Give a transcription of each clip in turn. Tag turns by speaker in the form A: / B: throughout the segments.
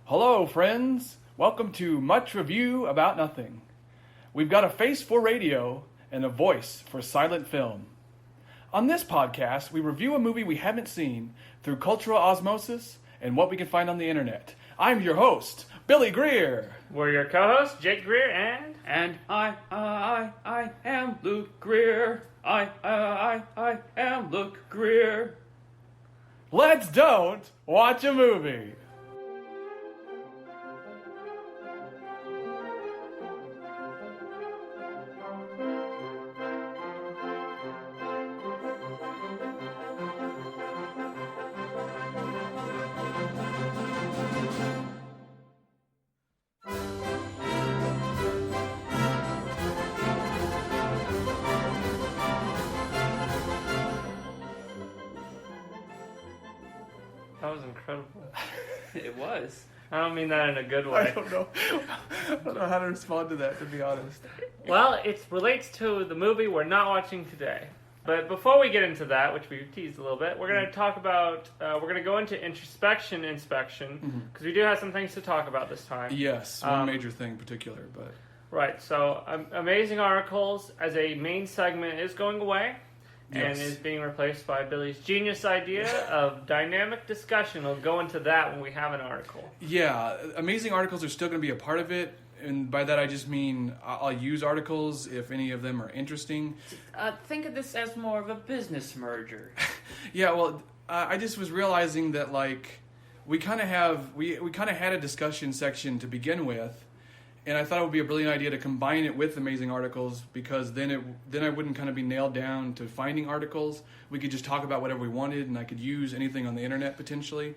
A: Hello, friends. Welcome to Much Review About Nothing. We've got a face for radio and a voice for silent film. On this podcast, we review a movie we haven't seen through cultural osmosis and what we can find on the internet. I'm your host, Billy Greer.
B: We're your co-hosts, Jake Greer
C: And I am Luke Greer. I am Luke Greer.
A: Let's don't watch a movie.
B: That was incredible.
C: It was.
B: I don't mean that in a good way.
A: I don't know how to respond to that, to be honest.
B: Well, it relates to the movie we're not watching today. But before we get into that, which we teased a little bit, we're going to talk about, we're going to go into inspection, because we do have some things to talk about this time.
A: Yes, one major thing in particular, but...
B: Right, so Amazing Articles as a main segment is going away.
A: Yes.
B: And is being replaced by Billy's genius idea of dynamic discussion. We'll go into that when we have an article.
A: Yeah, amazing articles are still going to be a part of it. And by that I just mean I'll use articles if any of them are interesting.
C: Think of this as more of a business merger.
A: Yeah, well, I just was realizing that, like, we kind of had a discussion section to begin with. And I thought it would be a brilliant idea to combine it with amazing articles, because then I wouldn't kind of be nailed down to finding articles. We could just talk about whatever we wanted, and I could use anything on the internet potentially.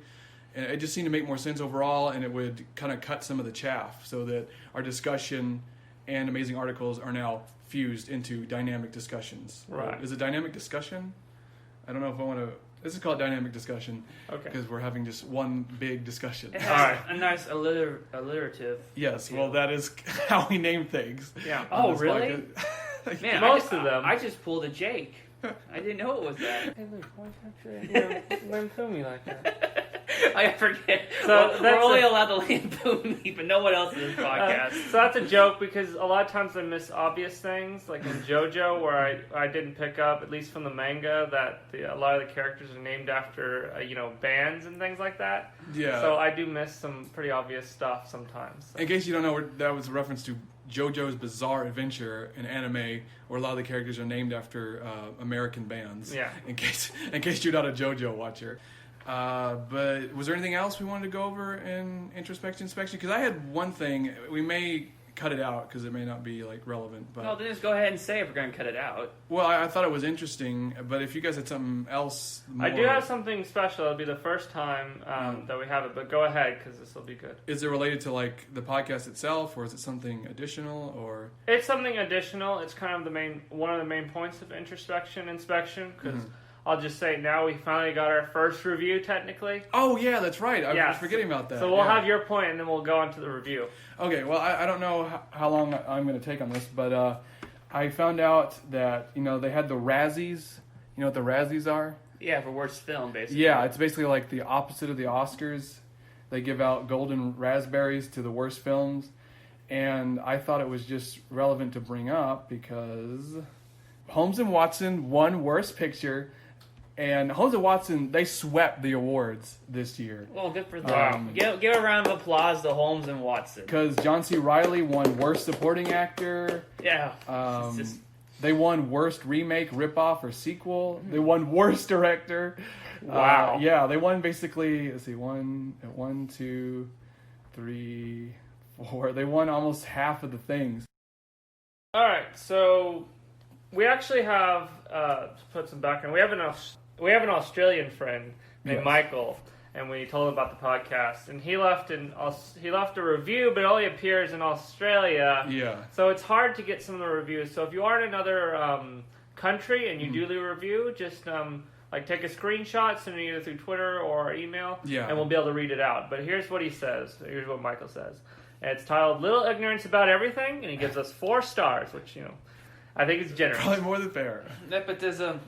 A: And it just seemed to make more sense overall, and it would kind of cut some of the chaff, so that our discussion and amazing articles are now fused into dynamic discussions.
B: Right.
A: Is it dynamic discussion? I don't know if I want to... This is called dynamic discussion.
B: Okay.
A: Because we're having just one big discussion.
C: It has a nice alliterative.
A: Yes,
C: feel.
A: well, that is how we name things.
B: Yeah.
C: Oh, really?
A: Podcast.
C: Man,
B: Most of them.
C: I just pulled a Jake. I didn't know it was that.
B: Hey, Luke, why are you filming me like that?
C: I forget.
B: So
C: We're only allowed to lampoon me, but no one else in this podcast.
B: So that's a joke, because a lot of times I miss obvious things, like in JoJo, where I didn't pick up, at least from the manga, that a lot of the characters are named after bands and things like that.
A: Yeah.
B: So I do miss some pretty obvious stuff sometimes. So.
A: In case you don't know, that was a reference to JoJo's Bizarre Adventure, an anime where a lot of the characters are named after American bands.
B: Yeah.
A: In case you're not a JoJo watcher. But was there anything else we wanted to go over in inspection? Because I had one thing. We may cut it out because it may not be relevant. But
C: No, then just go ahead and say if we're going to cut it out.
A: well, I thought it was interesting. But if you guys had something else, more,
B: I do have something special. It'll be the first time that we have it, but go ahead, because this will be good.
A: Is it related to the podcast itself, or is it something additional, or?
B: It's something additional. It's kind of one of the main points of inspection, because I'll just say now we finally got our first review, technically.
A: Oh yeah, that's right. I was forgetting about that.
B: So we'll have your point, and then we'll go on to the review.
A: Okay, well, I don't know how long I'm going to take on this, but I found out that, they had the Razzies. You know what the Razzies are?
C: Yeah, for worst film, basically.
A: Yeah, it's basically like the opposite of the Oscars. They give out golden raspberries to the worst films. And I thought it was just relevant to bring up because Holmes and Watson won Worst Picture. And Holmes and Watson, they swept the awards this year.
C: Well, good for them. Give a round of applause to Holmes and Watson.
A: Because John C. Reilly won Worst Supporting Actor.
C: Yeah.
A: They won Worst Remake, Ripoff, or Sequel. They won Worst Director.
B: Wow.
A: Yeah, they won basically, let's see, 1, 2, 3, 4. They won almost half of the things.
B: All right, so we actually have, to put some background, we have an Australian friend named Michael, and we told him about the podcast, and he left a review, but it only appears in Australia.
A: Yeah.
B: So it's hard to get some of the reviews. So if you are in another country and you do leave a review, just take a screenshot, send it either through Twitter or email, and we'll be able to read it out. But here's what he says. Here's what Michael says. And it's titled "Little Ignorance About Everything," and he gives us 4 stars, which I think is generous.
A: Probably more than fair.
C: Nepotism.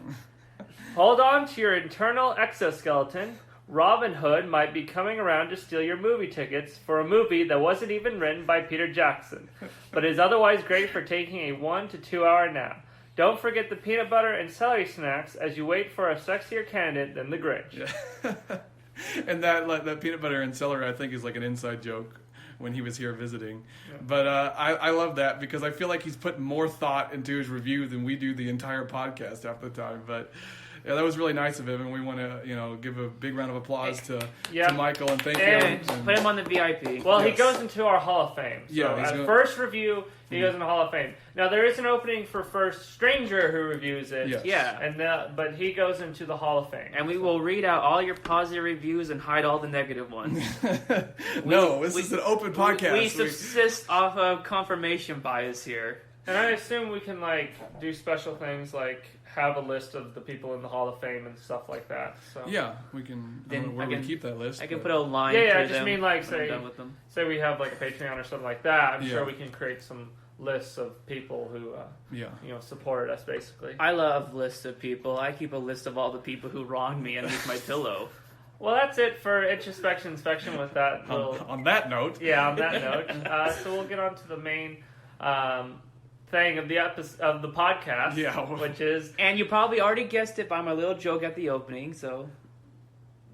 B: Hold on to your internal exoskeleton Robin Hood might be coming around to steal your movie tickets for a movie that wasn't even written by Peter Jackson, but is otherwise great for taking a 1 to 2 hour nap. Don't forget the peanut butter and celery snacks as you wait for a sexier candidate than the Grinch.
A: Yeah. And that peanut butter and celery, I think, is like an inside joke when he was here visiting. Yeah. But I love that because I feel like he's put more thought into his review than we do the entire podcast half the time. But yeah, that was really nice of him, and we want to, give a big round of applause to Michael and thank him.
C: And put him on the VIP.
B: Well, he goes into our Hall of Fame. So
A: yeah,
B: first review, he goes in the Hall of Fame. Now there is an opening for first stranger who reviews it.
A: Yes.
C: Yeah,
B: but he goes into the Hall of Fame,
C: and we will read out all your positive reviews and hide all the negative ones.
A: This is an open podcast.
C: We subsist off of confirmation bias here,
B: and I assume we can do special things like have a list of the people in the Hall of Fame and stuff like that. So
A: yeah, we can. Where we keep that list.
C: I can put a line.
B: I just mean
C: say
B: we have a Patreon or something like that. I'm sure we can create some lists of people who supported us basically.
C: I love lists of people. I keep a list of all the people who wronged me underneath my pillow.
B: Well, that's it for introspection inspection with that little...
A: on that note.
B: Yeah, on that note. So we'll get on to the main thing of the podcast, which is...
C: And you probably already guessed it by my little joke at the opening, so...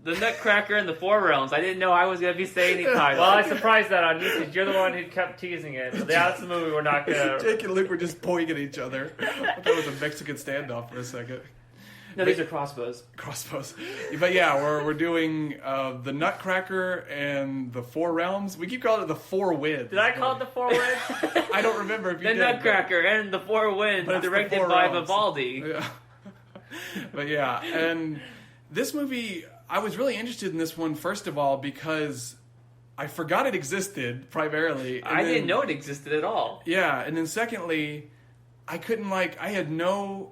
C: The Nutcracker and the Four Realms. I didn't know I was going to be saying the title.
B: Well, I surprised that on you because you're the one who kept teasing it. So that's the movie we're not going to...
A: Jake and Luke were just pointing at each other. I thought it was a Mexican standoff for a second.
C: No, these are crossbows.
A: Crossbows. But yeah, we're doing the Nutcracker and the Four Realms. We keep calling it the Four Winds.
B: Did I call it the Four Winds?
A: I don't remember if you
C: did. The Nutcracker and the Four Winds, directed by Vivaldi.
A: Yeah. But yeah, and this movie... I was really interested in this one, first of all, because I forgot it existed, primarily.
C: I didn't know it existed at all.
A: Yeah, and then secondly, I had no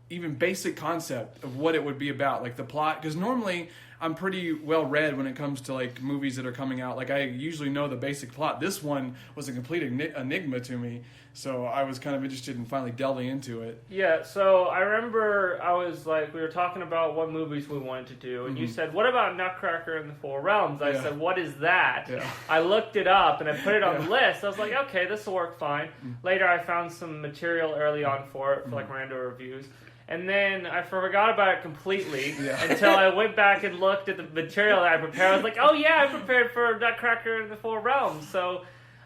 A: even basic concept of what it would be about, like the plot. Because normally, I'm pretty well read when it comes to, movies that are coming out. I usually know the basic plot. This one was a complete enigma to me, so I was kind of interested in finally delving into it.
B: Yeah, so I remember we were talking about what movies we wanted to do, and you said, what about Nutcracker and the Four Realms? I said, what is that? Yeah. I looked it up, and I put it on the list. I was like, okay, this will work fine. Later, I found some material early on for it, for random reviews. And then I forgot about it completely until I went back and looked at the material that I prepared. I was like, oh yeah, I prepared for Nutcracker and the Four Realms. So,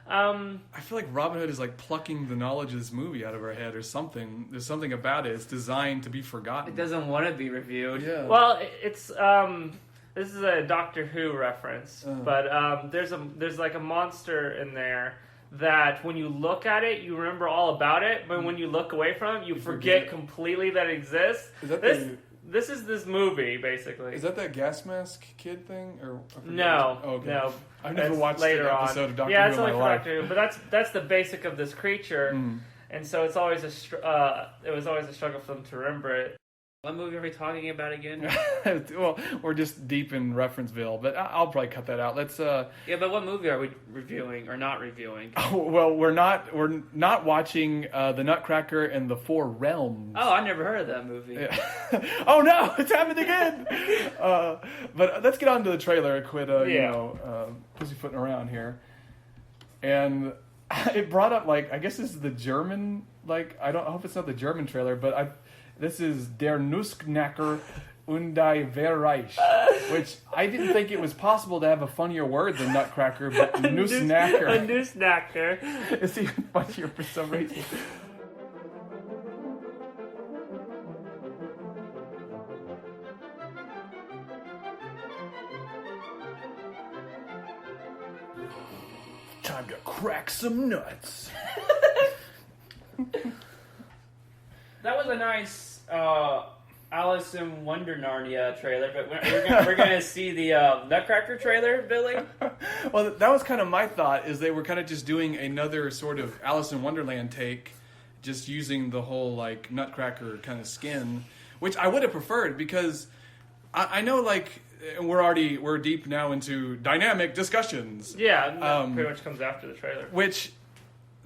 A: I feel like Robin Hood is plucking the knowledge of this movie out of her head or something. There's something about it. It's designed to be forgotten.
C: It doesn't want to be reviewed.
B: Yeah. Well, it's this is a Doctor Who reference, but there's a monster in there that when you look at it, you remember all about it, but when you look away from it, you forget completely that it exists.
A: Is that
B: this is this movie, basically.
A: Is that gas mask kid thing?
B: No.
A: Oh, okay.
B: No.
A: I've never watched an episode of Doctor Who
B: it's only for Doctor Who, but that's the basic of this creature, and so it's always it was always a struggle for them to remember it.
C: What movie are we talking about again?
A: Well, we're just deep in Referenceville, but I'll probably cut that out. Let's.
C: Yeah, but what movie are we reviewing or not reviewing?
A: Oh, well, we're not watching the Nutcracker and the Four Realms.
C: Oh, I never heard of that movie.
A: Yeah. Oh no, it's happened again. But let's get on to the trailer. Quit, pussyfooting around here. And it brought up I guess this is the German. I hope it's not the German trailer, but This is Der Nussknacker und die Verreich, which I didn't think it was possible to have a funnier word than Nutcracker, but Nussknacker.
B: A Nussknacker.
A: It's even funnier for some reason. Time to crack some nuts.
C: That was a nice Alice in Wonder Narnia trailer, but we're going to see the Nutcracker trailer, Billy?
A: Well, that was kind of my thought, is they were kind of just doing another sort of Alice in Wonderland take, just using the whole, Nutcracker kind of skin, which I would have preferred, because I know, we're deep now into dynamic discussions.
B: Yeah, that pretty much comes after the trailer.
A: Which,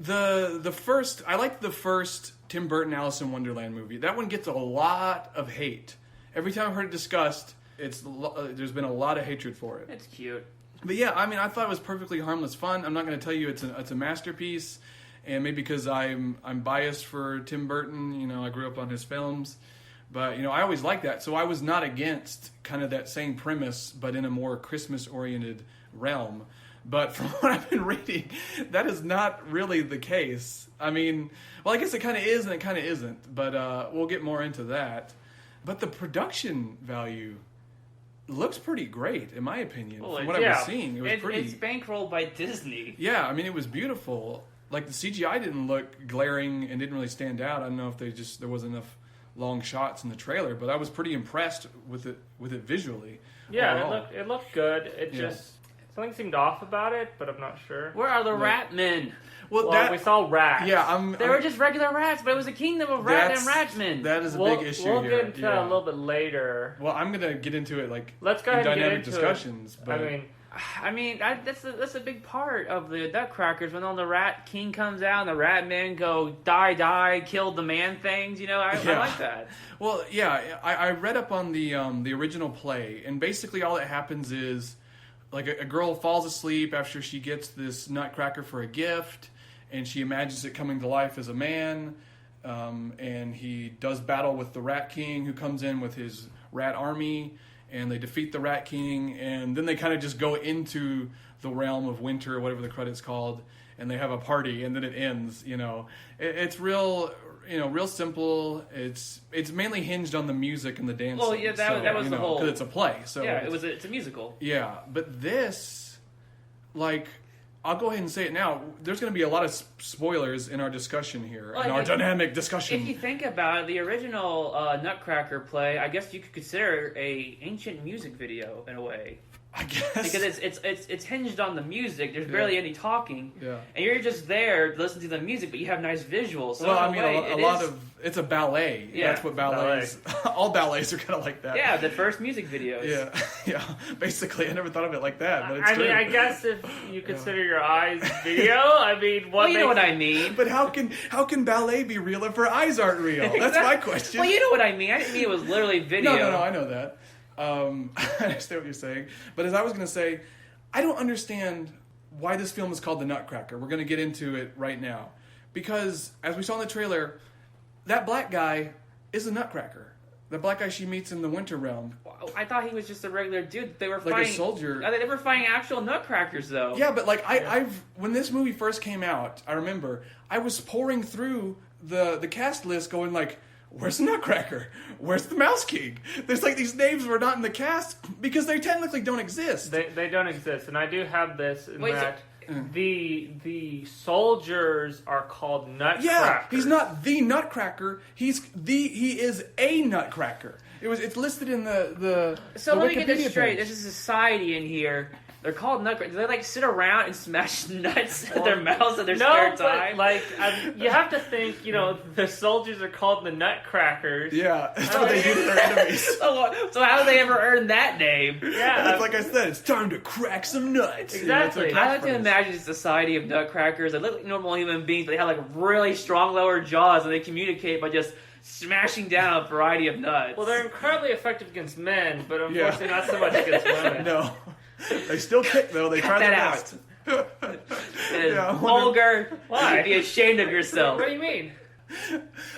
A: I liked the first Tim Burton Alice in Wonderland movie. That one gets a lot of hate. Every time I've heard it discussed, there's been a lot of hatred for it.
C: It's cute.
A: But yeah, I mean, I thought it was perfectly harmless fun. I'm not going to tell you it's a masterpiece, and maybe because I'm biased for Tim Burton. You know, I grew up on his films, but you know, I always liked that. So I was not against kind of that same premise, but in a more Christmas-oriented realm. But from what I've been reading, that is not really the case. I mean, well, I guess it kind of is and it kind of isn't, but we'll get more into that. But the production value looks pretty great, in my opinion. From what I was seeing, it was pretty...
C: It's bankrolled by Disney.
A: Yeah, I mean, it was beautiful. Like, the CGI didn't look glaring and didn't really stand out. I don't know if there wasn't enough long shots in the trailer, but I was pretty impressed with it visually.
B: Yeah, it looked good. It just... Something seemed off about it, but I'm not sure.
C: Where are the rat men?
B: Well, we saw rats.
A: Yeah,
C: they were just regular rats, but it was a kingdom of rat and rat men.
A: That is a big issue here.
B: We'll get into that a little bit later.
A: Well, I'm going to get into it
B: Let's go ahead and get into
A: discussions.
B: It.
A: But
C: I mean, that's a big part of the Nutcrackers when all the Rat King comes out and the Rat Men go die, kill the man things. You know, I like that.
A: Well, yeah, I read up on the original play, and basically all that happens is like a girl falls asleep after she gets this Nutcracker for a gift, and she imagines it coming to life as a man, and he does battle with the Rat King, who comes in with his rat army, and they defeat the Rat King, and then they kind of just go into the realm of winter, or whatever the credit's called, and they have a party, and then it ends. You know, it's real simple. It's mainly hinged on the music and the dancing.
C: Well, yeah, that was the whole,
A: because it's a play. So
C: yeah, it's a musical.
A: Yeah, but this, like, I'll go ahead and say it now. There's going to be a lot of spoilers in our discussion here, in our dynamic discussion.
C: If you think about it, the original Nutcracker play, I guess you could consider a ancient music video in a way.
A: I guess
C: because it's hinged on the music. There's barely any talking,
A: and
C: you're just there to listen to the music, but you have nice visuals. So
A: well, I mean, it's a ballet.
C: Yeah,
A: that's what ballets. All ballets are kind of like that.
C: Yeah, the first music videos.
A: Yeah. Basically, I never thought of it like that. But it's
B: I
A: true.
B: mean, I guess if you consider your eyes video, I mean,
C: you know what I mean.
A: But how can ballet be real if her eyes aren't real? That's my question.
C: Well, you know what I mean. I didn't mean it was literally video.
A: No, I know that. I understand what you're saying. But as I was going to say, I don't understand why this film is called The Nutcracker. We're going to get into it right now. Because, as we saw in the trailer, that black guy is a Nutcracker. The black guy she meets in the Winter Realm.
C: I thought he was just a regular dude. They were
A: like
C: fighting,
A: a soldier.
C: They were fighting actual Nutcrackers, though.
A: Yeah, but like when this movie first came out, I remember I was pouring through the cast list, going like, "Where's the Nutcracker? Where's the Mouse King?" There's like these names were not in the cast because they technically don't exist.
B: They don't exist, and I do have this in that the soldiers are called Nutcrackers.
A: Yeah, he's not the Nutcracker. He is a Nutcracker. It's listed in the
C: So
A: the
C: let me get this
A: Wikipedia
C: straight.
A: page.
C: There's a society in here. They're called Nutcrackers. Do they like sit around and smash nuts at their mouths at their spare time?
B: Like you have to think. You know, the soldiers are called the Nutcrackers.
A: Yeah, that's what they do to their enemies.
C: So how did they ever earn that name?
B: Yeah,
A: it's like I said, it's time to crack some nuts.
B: Exactly.
A: You know,
C: I like to imagine a society of Nutcrackers. They look like normal human beings, but they have like really strong lower jaws, and they communicate by just smashing down a variety of nuts.
B: Well, they're incredibly effective against men, but unfortunately not so much against women.
A: No. They still kick, though. They try their best.
C: It is vulgar. Why? You'd be ashamed of yourself.
B: What do you mean?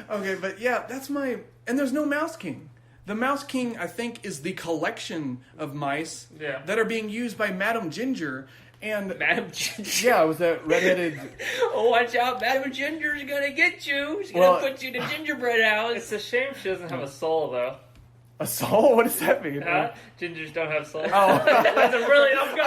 A: Okay, but yeah, that's my... And there's no Mouse King. The Mouse King, I think, is the collection of mice that are being used by Madame Ginger. And
C: Madame Ginger.
A: Yeah, it was that redheaded...
C: Oh, watch out. Madame Ginger's gonna get you. She's gonna put you in the gingerbread house.
B: It's a shame she doesn't have a soul, though.
A: A soul? What does that mean?
B: Gingers don't have souls.
A: Oh.
B: That's a really old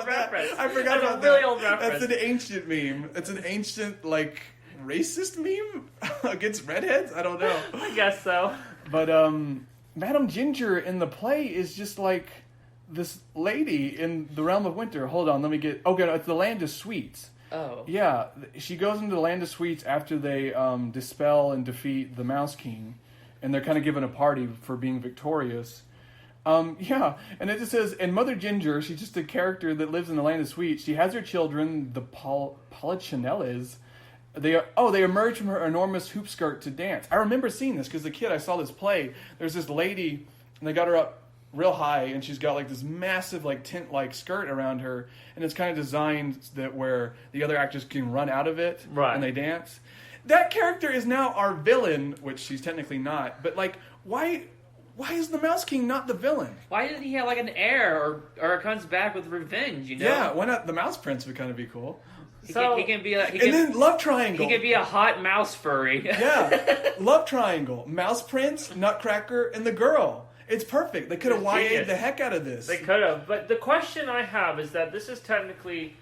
B: reference.
A: I forgot about
B: that. Really
A: that.
B: old reference.
A: That's an ancient meme. It's an ancient, like, racist meme against redheads? I don't know.
B: I guess so.
A: But, Madame Ginger in the play is just like this lady in the realm of winter. Hold on, let me get... Okay, no, it's the Land of Sweets.
C: Oh.
A: Yeah, she goes into the Land of Sweets after they dispel and defeat the Mouse King. And they're kind of given a party for being victorious. Yeah, and it just says, and Mother Ginger, she's just a character that lives in the Land of Sweets. She has her children, the Polichinellas. They emerge from her enormous hoop skirt to dance. I remember seeing this because as a kid I saw this play. There's this lady, and they got her up real high, and she's got like this massive like tent like skirt around her, and it's kind of designed that where the other actors can run out of it and they dance. That character is now our villain, which she's technically not. But like, why is the Mouse King not the villain?
C: Why doesn't he have like an heir or comes back with revenge? You know?
A: Yeah, why not? The Mouse Prince would kind of be cool.
C: He can be like,
A: then love triangle.
C: He could be a hot mouse furry.
A: Yeah, love triangle. Mouse Prince, Nutcracker, and the girl. It's perfect. They could have YA'd the heck out of this.
B: They could have. But the question I have is that this is technically...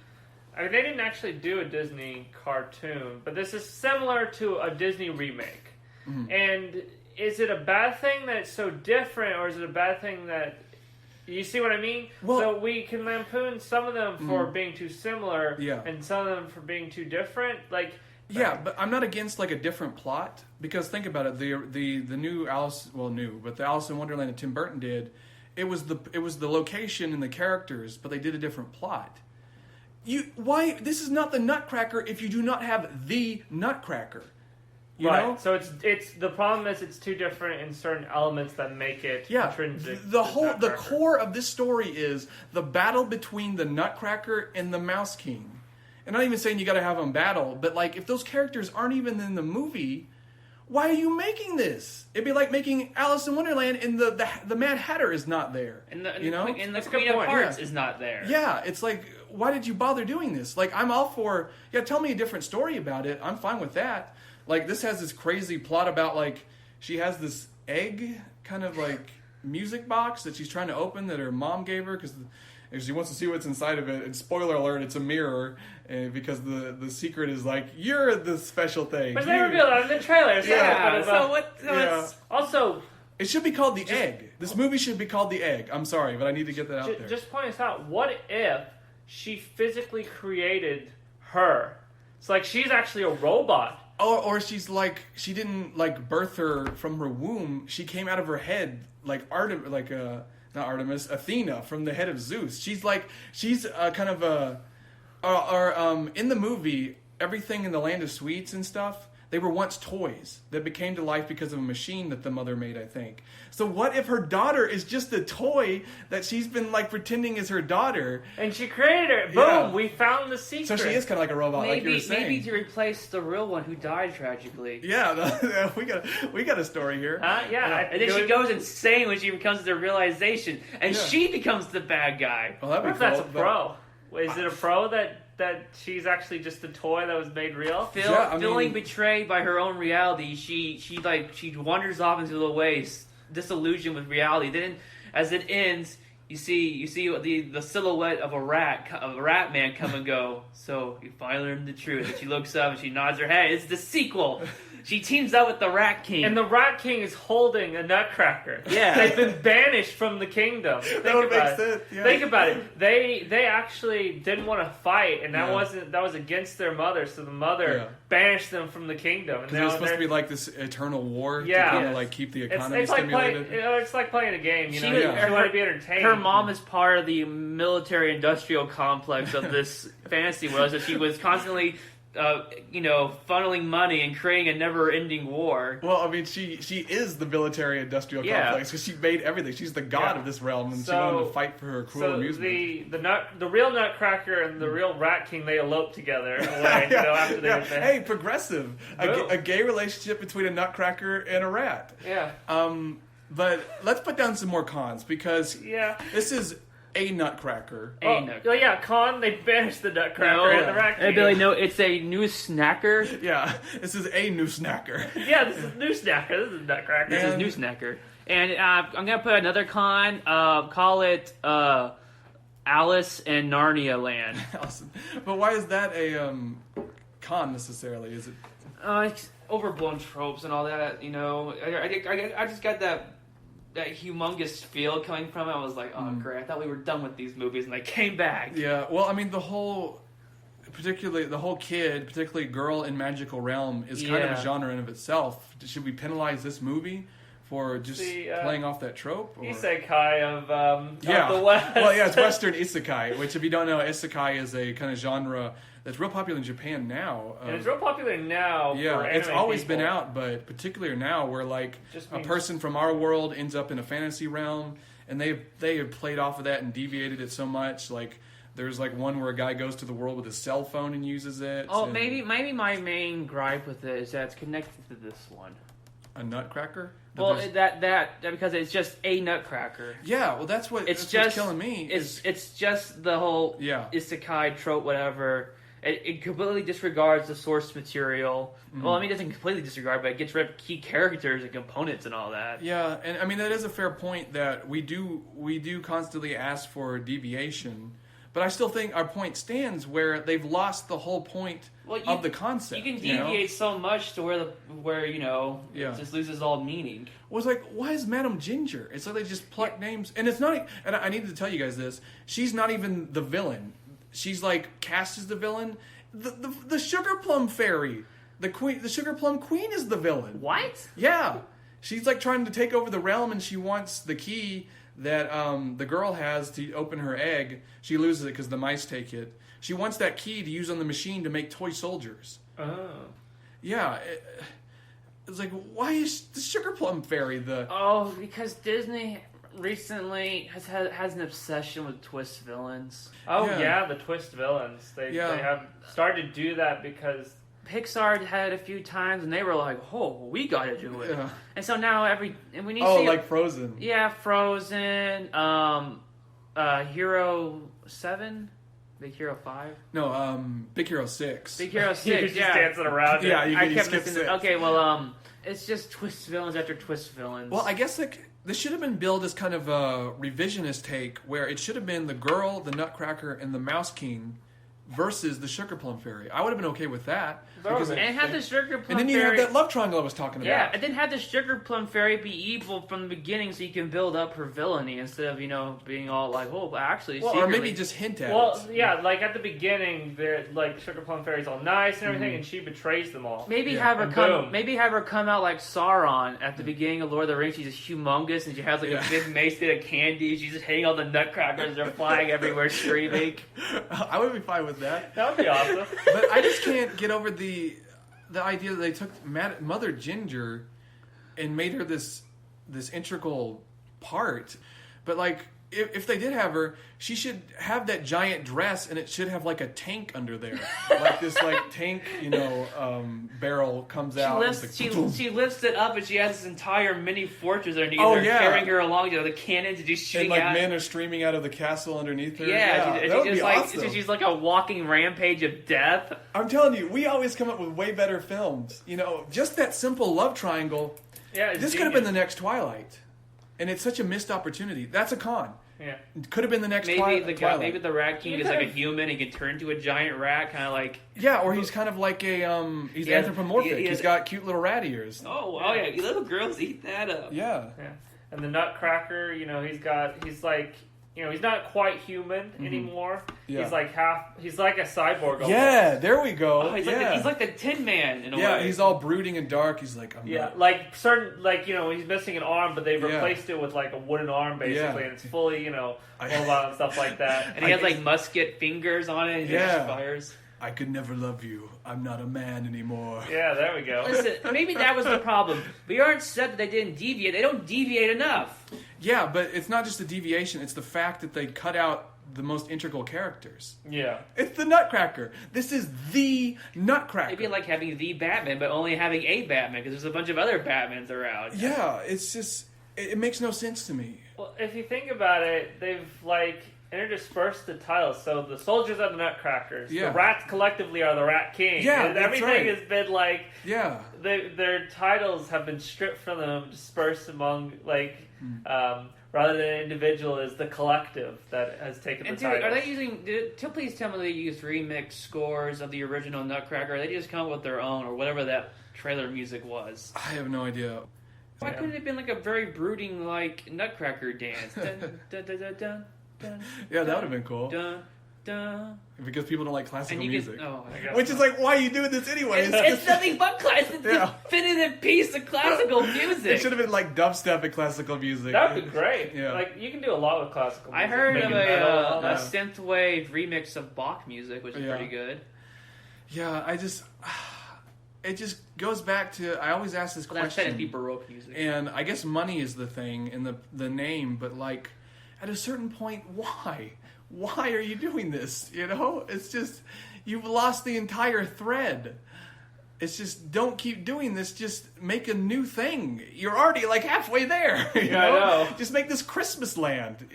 B: I mean, they didn't actually do a Disney cartoon, but this is similar to a Disney remake. Mm-hmm. And is it a bad thing that it's so different, or is it a bad thing that... You see what I mean? Well, so we can lampoon some of them for being too similar, and some of them for being too different. Like,
A: yeah, but I'm not against like a different plot, because think about it. The new Alice, but the Alice in Wonderland that Tim Burton did, it was the location and the characters, but they did a different plot. Why this is not the Nutcracker if you do not have the Nutcracker? You know?
B: So it's the problem is it's too different in certain elements that make it intrinsic.
A: The core of this story is the battle between the Nutcracker and the Mouse King. And I'm not even saying you got to have them battle, but like if those characters aren't even in the movie, why are you making this? It'd be like making Alice in Wonderland and the Mad Hatter is not there.
C: And the Queen of Hearts is not there.
A: Yeah, it's like, why did you bother doing this? Like, I'm all for, tell me a different story about it. I'm fine with that. Like, this has this crazy plot about, like, she has this egg kind of, like, music box that she's trying to open that her mom gave her because she wants to see what's inside of it. And spoiler alert, it's a mirror because the secret is, like, you're the special thing.
B: But they revealed that in the trailer. Also...
A: It should be called The Egg. This movie should be called The Egg. I'm sorry, but I need to get that out there.
B: Just point this out. What if she physically created her? It's like she's actually a robot.
A: Or she's like, she didn't like birth her from her womb. She came out of her head like not Artemis, Athena from the head of Zeus. She's kind of in the movie, everything in the Land of Sweets and stuff, they were once toys that became to life because of a machine that the mother made, I think. So what if her daughter is just a toy that she's been like pretending is her daughter?
B: And she created her. Boom, we found the secret.
A: So she is kind of like a robot, like you were saying.
C: Maybe to replace the real one who died tragically.
A: Yeah, we got a story here.
C: And then she goes insane when she comes to the realization, and she becomes the bad guy.
A: Well, that'd be cool.
B: That's a pro. Is it a pro that she's actually just a toy that was made real?
C: Feeling betrayed by her own reality, she wanders off into the waste, disillusioned with reality. Then, as it ends, you see the silhouette of a rat man come and go. So you finally learn the truth. And she looks up and she nods her head. It's the sequel. She teams up with the Rat King.
B: And the Rat King is holding a Nutcracker.
C: Yeah.
B: They've been banished from the kingdom. Think about it. They actually didn't want to fight, and that was against their mother, so the mother banished them from the kingdom.
A: Because it was supposed to be like this eternal war to kind of like keep the economy stimulated.
B: It's like playing a game, you know. You want to be entertained.
C: Her mom is part of the military-industrial complex of this fantasy world, so she was constantly... funneling money and creating a never-ending war.
A: Well, I mean, she is the military-industrial complex because she made everything. She's the god of this realm, and she wanted to fight for her cruel amusement.
B: The real Nutcracker and the real Rat King, they elope together away, after they get there.
A: Hey, progressive. A gay relationship between a Nutcracker and a rat.
B: Yeah.
A: But let's put down some more cons because this is a Nutcracker.
B: Con, they banished the Nutcracker and the Rat King.
C: Hey, Billy, no, it's a Nussknacker.
A: Yeah, this is a Nussknacker.
B: This is Nussknacker. This is Nutcracker.
C: This is Nussknacker. And I'm going to put another con, call it Alice and Narnia Land.
A: But why is that a con necessarily? Is it?
C: It's overblown tropes and all that, I just got that humongous feel coming from it. I was like, oh, great. I thought we were done with these movies, and they came back.
A: Yeah, well, I mean, particularly girl in magical realm is kind of a genre in of itself. Should we penalize this movie for just playing off that trope? Or?
B: Isekai of the West.
A: Well, it's Western Isekai, which if you don't know, Isekai is a kind of genre that's real popular in Japan now.
B: And it's real popular now.
A: Yeah, it's always been out, but particularly now, where like a person from our world ends up in a fantasy realm, and they have played off of that and deviated it so much. Like there's like one where a guy goes to the world with his cell phone and uses it.
C: Oh, maybe my main gripe with it is that it's connected to this one.
A: A Nutcracker?
C: Well, that because it's just a Nutcracker.
A: Yeah, well, that's what's killing me.
C: It's just the whole isekai trope, whatever. It completely disregards the source material. Mm-hmm. Well, I mean, it doesn't completely disregard, but it gets rid of key characters and components and all that.
A: Yeah, and I mean that is a fair point that we do constantly ask for deviation, but I still think our point stands where they've lost the whole point of the concept.
C: You can deviate so much to where it just loses all meaning.
A: Well, it's like, why is Madame Ginger? It's like they just pluck names, and it's not. And I need to tell you guys this: she's not even the villain. She's like cast as the villain. The Sugar Plum Fairy, the queen, the Sugar Plum Queen is the villain.
C: What?
A: Yeah, she's like trying to take over the realm, and she wants the key that the girl has to open her egg. She loses it because the mice take it. She wants that key to use on the machine to make toy soldiers.
B: Oh.
A: Yeah. It's like, why is the Sugar Plum Fairy the...
C: Oh, because Disney recently has an obsession with twist villains.
B: Oh, yeah, the twist villains. They have started to do that because...
C: Pixar had it a few times, and they were like, "Oh, we got to do it." Yeah. And so now we need.
A: Oh, like Frozen.
C: Yeah, Frozen. Hero 7, Big Hero 5.
A: No, Big Hero 6.
C: Big Hero 6.
B: You're just dancing around.
A: Yeah,
B: I
A: kept missing it.
C: Okay, well, it's just twist villains after twist villains.
A: Well, I guess this should have been billed as kind of a revisionist take, where it should have been the girl, the Nutcracker, and the Mouse King versus the Sugar Plum Fairy. I would have been okay with that.
C: And have the Sugar Plum Fairy...
A: And then you have that love triangle I was talking about.
C: Yeah, and then have the Sugar Plum Fairy be evil from the beginning so you can build up her villainy instead of, being all like, oh, actually, secretly...
A: Or maybe just hint at it.
B: Well, yeah, like at the beginning, they're like Sugar Plum Fairy's all nice and everything, and she betrays them all.
C: Maybe have her come out like Sauron at the beginning of Lord of the Rings. She's just humongous, and she has like a big mace made of candy. She's just hitting all the nutcrackers. They're flying everywhere, screaming.
A: I would be fine with that.
B: That would be awesome.
A: But I just can't get over the idea that they took Mother Ginger and made her this integral part. But like, if they did have her, she should have that giant dress, and it should have like a tank under there, like this tank, barrel comes out.
C: She lifts it up, and she has this entire mini fortress underneath her, carrying her along. The cannons are just shooting out.
A: And men are streaming out of the castle underneath her.
C: Yeah,
A: that would be awesome.
C: She's like a walking rampage of death.
A: I'm telling you, we always come up with way better films. Just that simple love triangle.
B: Yeah,
A: this could have been the next Twilight. And it's such a missed opportunity. That's a con.
B: Yeah.
A: It could have been the next Twilight.
C: Maybe the Rat King is like a human and can turn into a giant rat, kind of like...
A: Yeah, or he's kind of like he's anthropomorphic. He's got cute little rat ears.
C: Oh, yeah. Little girls eat that up.
A: Yeah.
B: And the Nutcracker, he's not quite human anymore. Yeah. He's like a cyborg almost.
A: Yeah, there we go.
C: Oh, he's like the Tin Man in a way.
A: Yeah, he's all brooding and dark. He's like,
B: he's missing an arm, but they've replaced it with like a wooden arm basically, and it's fully, robot and stuff like that.
C: And he has like musket fingers on it, and he just fires.
A: I could never love you. I'm not a man anymore.
B: Yeah, there we go.
C: Listen, maybe that was the problem. We aren't said that they didn't deviate. They don't deviate enough.
A: Yeah, but it's not just the deviation. It's the fact that they cut out the most integral characters.
B: Yeah.
A: It's the Nutcracker. This is the Nutcracker.
C: It'd be like having the Batman, but only having a Batman, because there's a bunch of other Batmans around.
A: Yeah, it's just... It makes no sense to me.
B: Well, if you think about it, they've, interspersed the titles. So the soldiers are the Nutcrackers. Yeah. The rats collectively are the Rat King.
A: Yeah,
B: and everything has been
A: Yeah.
B: Their titles have been stripped from them, dispersed among rather than individual, is the collective that has taken the titles.
C: Are they using? Please tell me they use remix scores of the original Nutcracker. Or they just come up with their own, or whatever that trailer music was.
A: I have no idea.
C: Why couldn't it have been like a very brooding Nutcracker dance? Dun, dun, dun, dun, dun. Dun,
A: yeah, that would have been cool.
C: Dun, dun.
A: Because people don't like classical music.
B: Which
A: is like, why are you doing this anyway?
C: It's nothing but classical. It's a definitive piece of classical music.
A: It should have been like dubstep and classical music.
B: That would be great.
A: Yeah.
B: You can do a lot with classical music.
C: I heard of a synthwave remix of Bach music, which is pretty good.
A: Yeah, it just goes back to, I always ask this question.
C: That's technically Baroque music.
A: And I guess money is the thing in the name, but like at a certain point, why? Why are you doing this? You know, it's just, you've lost the entire thread. It's just, don't keep doing this. Just make a new thing. You're already like halfway there. You know?
B: I know.
A: Just make this Christmas land.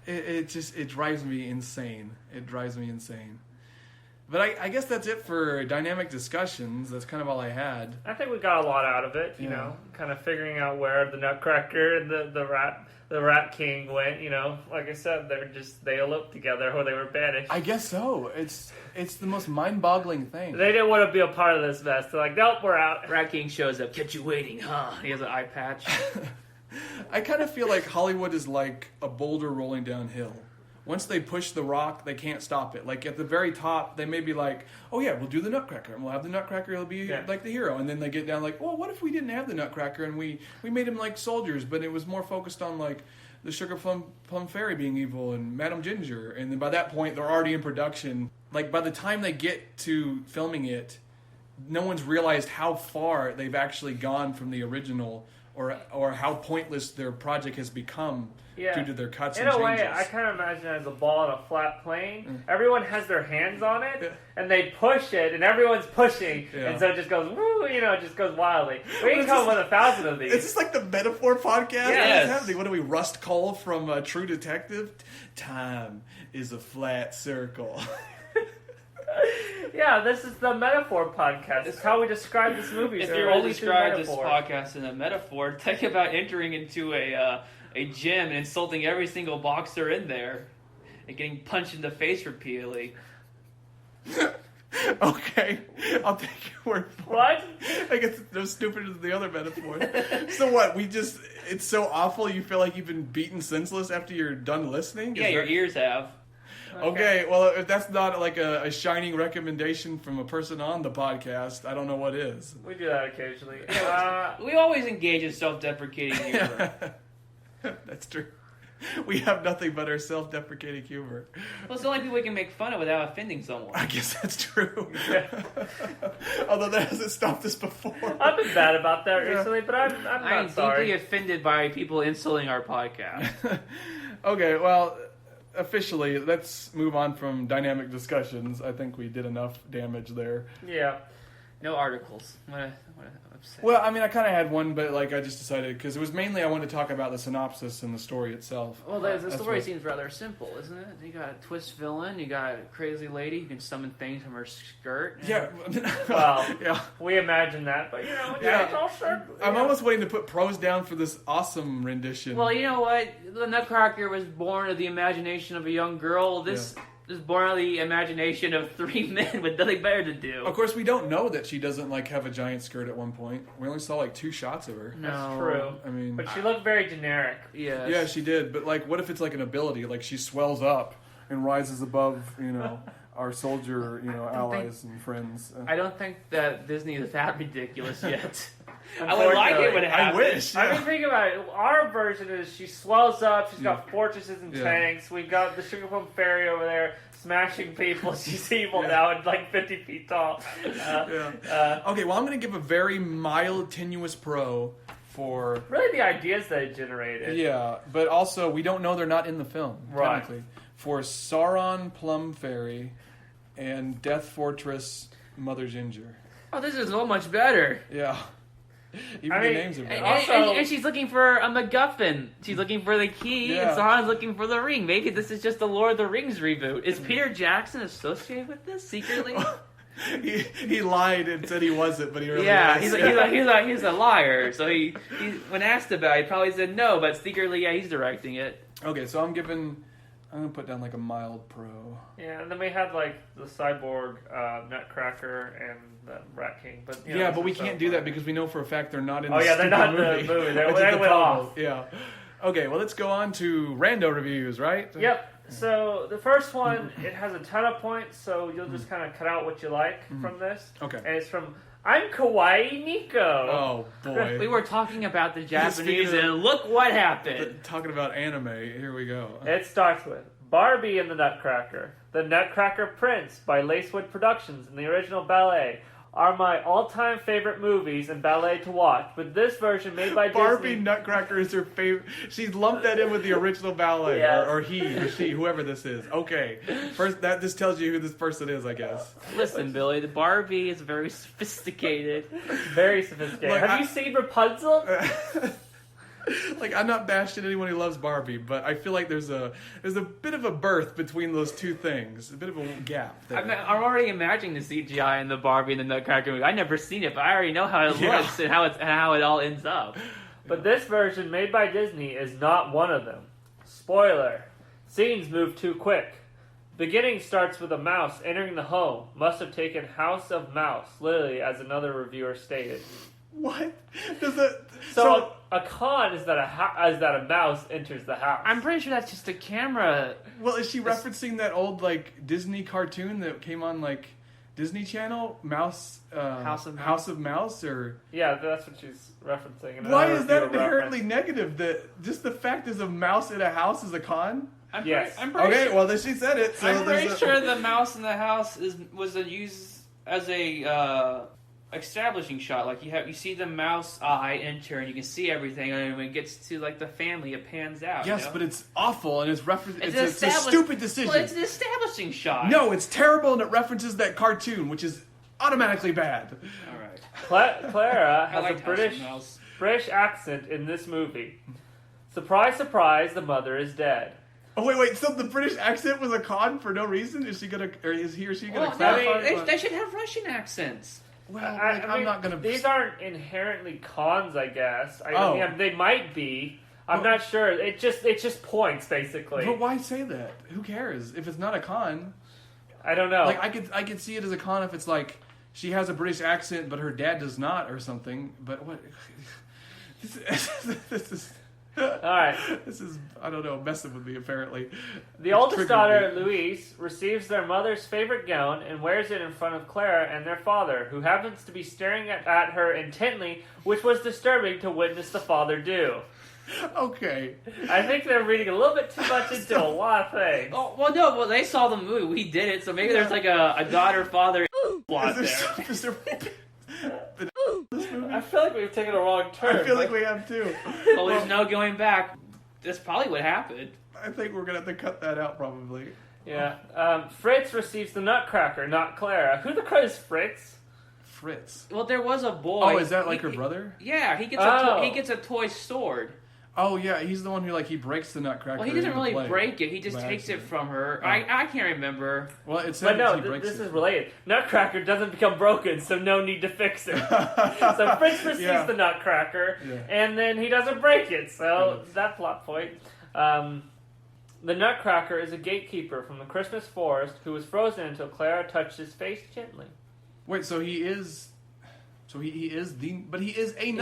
A: It drives me insane. It drives me insane. But I guess that's it for dynamic discussions. That's kind of all I had.
B: I think we got a lot out of it. You know, kind of figuring out where the Nutcracker and the Rat King went. You know, like I said, they eloped together or they were banished.
A: I guess so. It's the most mind-boggling thing.
B: They didn't want to be a part of this mess. They're like, nope, we're out.
C: Rat King shows up. Catch you waiting, huh? He has an eye patch.
A: I kind of feel like Hollywood is like a boulder rolling downhill. Once they push the rock, they can't stop it. Like at the very top, they may be like, "Oh yeah, we'll do the Nutcracker, and we'll have the Nutcracker. He'll be like the hero." And then they get down like, "Well, what if we didn't have the Nutcracker and we made him like soldiers, but it was more focused on like the Sugar Plum Fairy being evil and Madame Ginger." And then by that point, they're already in production. Like by the time they get to filming it, no one's realized how far they've actually gone from the original, or how pointless their project has become. Due to their cuts and changes.
B: In a way, I kind of imagine it as a ball on a flat plane. Everyone has their hands on it, and they push it, and everyone's pushing, and so it just goes, woo, you know, it just goes wildly. We can come up with 1,000 of these.
A: Is this like the Metaphor podcast?
C: Yes.
A: What are we, Rust Cole from True Detective? Time is a flat circle.
B: Yeah, this is the Metaphor podcast. It's how we describe this movie.
C: If you're only describe this podcast in a metaphor, think about entering into a gym and insulting every single boxer in there and getting punched in the face repeatedly.
A: Okay, I'll take your word for it.
B: What?
A: I guess it's no stupider than the other metaphor. So what, it's so awful you feel like you've been beaten senseless after you're done listening?
C: Yeah, your ears have.
A: Okay, well, if that's not like a shining recommendation from a person on the podcast, I don't know what is.
B: We do that occasionally.
C: We always engage in self-deprecating humor.
A: That's true. We have nothing but our self-deprecating humor.
C: Well, it's the only people we can make fun of without offending someone.
A: I guess that's true. Although that hasn't stopped us before.
B: I've been bad about that recently, but I'm not sorry.
C: I'm deeply offended by people insulting our podcast.
A: Okay, well, officially, let's move on from dynamic discussions. I think we did enough damage there.
B: Yeah.
C: No articles. What a upset.
A: Well, I mean, I kind of had one, but like I just decided because it was mainly I wanted to talk about the synopsis and the story itself.
C: Well, the story seems rather simple, isn't it? You got a twist villain, you got a crazy lady who can summon things from her skirt.
A: Yeah.
B: Well,
A: yeah.
B: We imagine that, but you know, it's all circle.
A: I'm almost waiting to put pros down for this awesome rendition.
C: Well, you know what? The Nutcracker was born of the imagination of a young girl. This is born of the imagination of three men with nothing better to do.
A: Of course, we don't know that she doesn't like have a giant skirt at one point. We only saw like 2 shots of her.
C: No.
B: That's true.
A: I mean,
B: but she looked very generic.
C: Yes.
A: Yeah, she did. But like, what if it's like an ability? Like she swells up and rises above, our soldier, allies and friends.
C: I don't think that Disney is that ridiculous yet. I would like it when it happens.
A: I wish. Yeah.
B: I mean, think about it. Our version is she swells up. She's got fortresses and tanks. We've got the Sugar Plum Fairy over there smashing people. She's evil now and like 50 feet tall.
A: Okay, well, I'm going to give a very mild, tenuous pro for...
B: Really the ideas they generated.
A: Yeah, but also we don't know they're not in the film, technically. For Sauron Plum Fairy and Death Fortress Mother Ginger.
C: Oh, this is so much better.
A: Yeah. Even the names are better.
C: And she's looking for a MacGuffin. She's looking for the key, and Sauron's looking for the ring. Maybe this is just the Lord of the Rings reboot. Is Peter Jackson associated with this secretly?
A: he lied and said he wasn't, but he really was.
C: He's a liar. So he when asked about it, he probably said no, but secretly, he's directing it.
A: Okay, so I'm going to put down like a mild pro.
B: Yeah, and then we had like the cyborg Nutcracker and the Rat King. But
A: but we can't do that because we know for a fact they're not in the
B: they're not in the movie. They went off.
A: Yeah. Okay, well, let's go on to rando reviews, right?
B: Yep. So the first one, it has a ton of points, so you'll just kind of cut out what you like from this.
A: Okay.
B: And it's from I'm Kawaii Nico.
A: Oh, boy.
C: We were talking about the Japanese, and look what happened.
A: Talking about anime, here we go.
B: It starts with Barbie and the Nutcracker, The Nutcracker Prince by Lacewood Productions in the original ballet. are my all-time favorite movies and ballet to watch, but this version made by
A: Barbie
B: Disney...
A: Nutcracker is her favorite. She's lumped that in with the original ballet,
B: Yes.
A: or he, or she, whoever this is. Okay, first that just tells you who this person is, I guess.
C: Listen, Billy, the Barbie is very sophisticated.
B: Very sophisticated.
A: Like,
B: Have you seen Rapunzel?
A: Like, I'm not bashing anyone who loves Barbie, but I feel like there's a bit of a birth between those two things, a bit of a gap there.
C: I'm already imagining the CGI in the Barbie and the Nutcracker movie. I've never seen it, but I already know how it looks and how it all ends up.
B: But this version, made by Disney, is not one of them. Spoiler. Scenes move too quick. Beginning starts with a mouse entering the home. Must have taken House of Mouse, literally, as another reviewer stated.
A: What?
B: So a con is that a mouse enters the house.
C: I'm pretty sure that's just a camera.
A: Well, is she referencing that old like Disney cartoon that came on like Disney Channel, House of Mouse, or
B: yeah, that's what she's referencing.
A: Why is that inherently negative? That just the fact is a mouse in a house is a con?
C: I'm
B: yes.
C: pretty
A: Okay,
C: sure,
A: well then she said it. So
C: I'm pretty sure the mouse in the house was used as a establishing shot. Like you see the mouse eye enter and you can see everything, and when it gets to like the family, it pans out.
A: Yes,
C: you know?
A: but it's awful and it's a stupid decision.
C: Well, it's an establishing shot.
A: No, it's terrible and it references that cartoon, which is automatically bad.
C: All right.
B: Clara has a
C: Mouse.
B: British accent in this movie. Surprise, surprise, the mother is dead.
A: Oh wait! So the British accent was a con for no reason? Is he or she gonna
C: Well,
A: clarify?
C: they should have Russian accents.
A: Well,
B: I'm not gonna. These aren't inherently cons, I guess. I mean, they might be. I'm not sure. It just points basically.
A: But why say that? Who cares if it's not a con?
B: I don't know.
A: Like I could see it as a con if it's like she has a British accent but her dad does not or something. But what? This is.
B: All right.
A: This is, I don't know, messing with me apparently.
B: The oldest daughter, Louise, receives their mother's favorite gown and wears it in front of Clara and their father, who happens to be staring at her intently, which was disturbing to witness the father do.
A: Okay.
B: I think they're reading a little bit too much into a lot of things.
C: Oh, well, they saw the movie. We did it, so maybe there's like a daughter-father plot there.
B: I feel like we've taken a wrong turn.
A: I feel like we have too.
C: Well, there's no going back. That's probably what happened.
A: I think we're going to have to cut that out probably.
B: Yeah. Fritz receives the Nutcracker, not Clara. Who the crap is Fritz?
A: Fritz.
C: Well, there was a boy.
A: Oh, is that like her brother?
C: Yeah, he gets a toy sword.
A: Oh yeah, he's the one who he breaks the Nutcracker.
C: Well, he doesn't really break it. He just takes it from her. Oh. I can't remember.
A: Well, it says
B: this is related. Nutcracker doesn't become broken, so no need to fix it. So Fritz receives the Nutcracker, and then he doesn't break it. So that plot point. The Nutcracker is a gatekeeper from the Christmas forest who was frozen until Clara touched his face gently.
A: Wait, so he is a Nutcracker.
B: He is a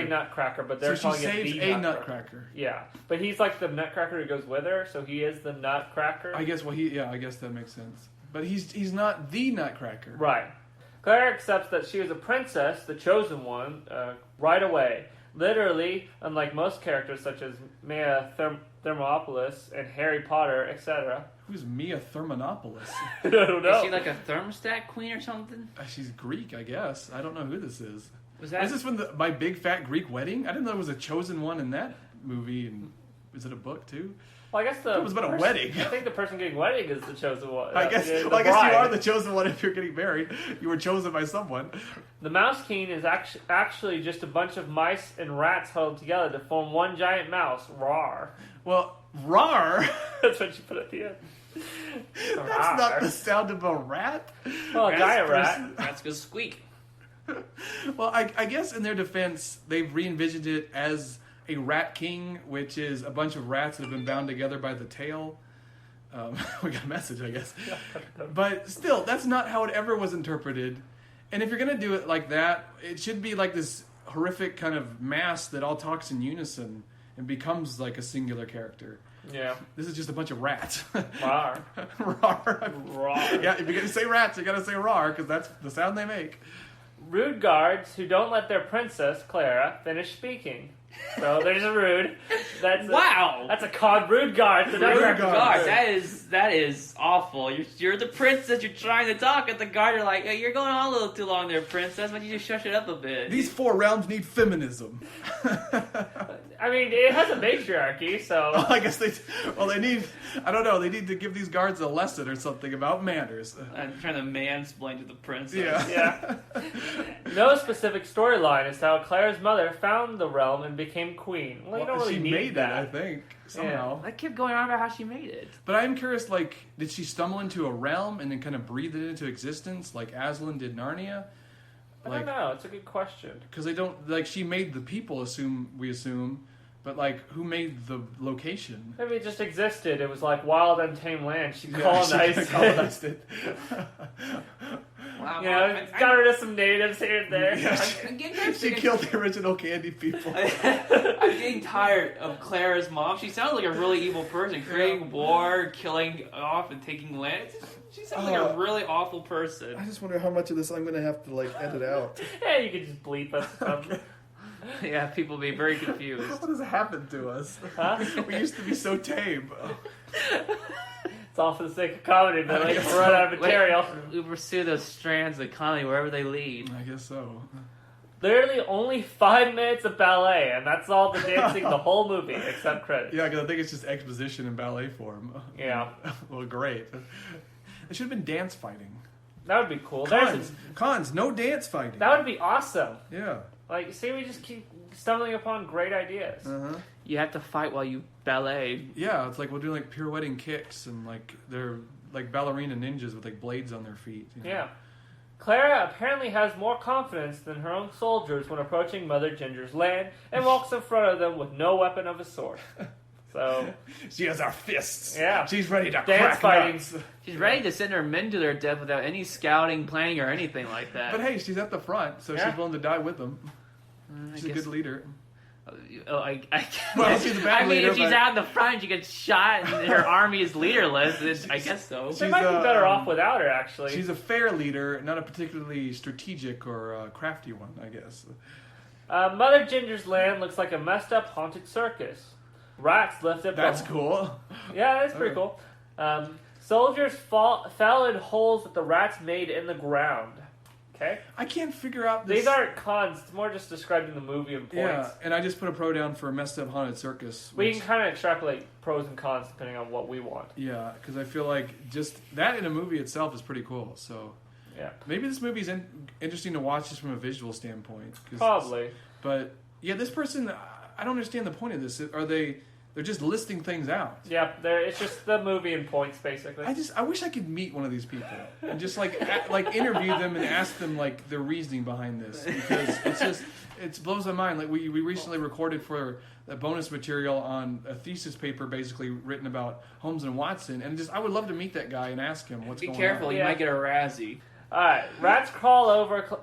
B: Nutcracker, but they're calling it the
A: Nutcracker.
B: Yeah, but he's like the Nutcracker who goes with her, so he is the Nutcracker.
A: I guess. Well, I guess that makes sense. But he's not the Nutcracker.
B: Right. Clara accepts that she was a princess, the chosen one, right away. Literally, unlike most characters such as Mia Thermopolis and Harry Potter, etc.
A: Who's Mia Thermopolis?
B: I don't know.
C: Is she like a thermostat queen or something?
A: She's Greek, I guess. I don't know who this is.
C: Is this
A: from My Big Fat Greek Wedding? I didn't know there was a chosen one in that movie. And is it a book too?
B: Well, I guess
A: it was about a wedding.
B: I think the person getting wedding is the chosen one.
A: I guess you are the chosen one if you're getting married. You were chosen by someone.
B: The Mouse King is actually just a bunch of mice and rats huddled together to form one giant mouse. Rawr.
A: Well, rawr?
B: That's what you put at the end.
A: That's not the sound of a rat.
B: Well, a giant rat.
C: Rats go squeak.
A: Well, I guess in their defense, they've re-envisioned it as a rat king, which is a bunch of rats that have been bound together by the tail. We got a message, I guess. But still, that's not how it ever was interpreted. And if you're going to do it like that, it should be like this horrific kind of mass that all talks in unison and becomes like a singular character.
B: Yeah.
A: This is just a bunch of rats.
B: Rawr.
A: Rawr. Yeah, if you're going to say rats, you got to say rawr, because that's the sound they make.
B: Rude guards who don't let their princess, Clara, finish speaking. So they're just rude.
C: Wow.
B: That's a cod rude guard. The Nutcracker
C: God, that is awful. You're the princess. You're trying to talk at the guard. You're like, hey, you're going on a little too long there, princess. Why don't you just shush it up a bit?
A: These 4 realms need feminism.
B: I mean, it has a matriarchy, so...
A: Well, I guess they need, I don't know, they need to give these guards a lesson or something about manners.
C: I'm trying to mansplain to the princess.
A: Yeah.
B: No specific storyline as to how Claire's mother found the realm and became queen. Well, you don't really
A: she
B: need
A: made
B: that.
A: it, I think, somehow.
C: I kept going on about how she made it.
A: But I am curious, like, did she stumble into a realm and then kind of breathe it into existence, like Aslan did Narnia?
B: I don't know. It's a good question.
A: Because they don't, like, she made the people, we assume, but, like, who made the location?
B: Maybe it just existed. It was like wild, untamed land. She colonized
A: it.
C: Wow,
B: you know, got rid of some natives here and there.
A: Yeah, she killed the original candy people.
C: I'm getting tired of Claire's mom. She sounds like a really evil person, creating war, killing off, and taking land. She sounds like a really awful person.
A: I just wonder how much of this I'm going to have to, like, edit out.
B: Yeah, you could just bleep us.
A: Okay.
C: Yeah, people be very confused.
A: What has happened to us?
B: Huh?
A: We used to be so tame.
B: It's all for the sake of comedy, but like, we're run out of material.
C: We pursue those strands of comedy wherever they lead.
A: I guess so.
B: Literally only 5 minutes of ballet, and that's all the dancing the whole movie, except credits.
A: Yeah, because I think it's just exposition in ballet form.
B: Yeah.
A: Well, great. It should have been dance fighting.
B: That would be cool.
A: Cons, no dance fighting.
B: That would be awesome.
A: Yeah.
B: Like, see, we just keep stumbling upon great ideas.
A: Uh-huh.
C: You have to fight while you ballet.
A: Yeah, it's like we'll do like pirouetting kicks and like they're like ballerina ninjas with like blades on their feet. You know?
B: Yeah. Clara apparently has more confidence than her own soldiers when approaching Mother Ginger's land and walks in front of them with no weapon of a sort. So
A: she has our fists.
B: Yeah.
A: She's ready to
B: dance
A: crack
B: fighting.
A: nuts.
C: She's ready to send her men to their death without any scouting, planning, or anything like that.
A: But hey, she's at the front, so she's willing to die with them. She's a good leader.
C: Well,
A: she's a bad leader.
C: If she's out in the front, she gets shot, and her army is leaderless. I guess so.
B: They might be better off without her, actually.
A: She's a fair leader, not a particularly strategic or crafty one, I guess.
B: Mother Ginger's land looks like a messed up haunted circus. Rats lifted.
A: That's cool.
B: Yeah, that's pretty cool. Soldiers fell in holes that the rats made in the ground. Okay.
A: I can't figure out this.
B: These aren't cons. It's more just describing the movie and points.
A: Yeah, and I just put a pro down for a messed up haunted circus.
B: We can kind of extrapolate pros and cons depending on what we want.
A: Yeah, because I feel like just that in a movie itself is pretty cool. So
B: yeah,
A: maybe this movie's interesting to watch just from a visual standpoint.
B: Probably.
A: But yeah, this person, I don't understand the point of this. They're just listing things out.
B: Yeah, it's just the movie and points, basically.
A: I wish I could meet one of these people and just like interview them and ask them like their reasoning behind this, because it blows my mind. Like we recently recorded for a bonus material on a thesis paper basically written about Holmes and Watson, and I would love to meet that guy and ask him what's going on.
C: Be careful, you might get a Razzie.
B: Alright, rats crawl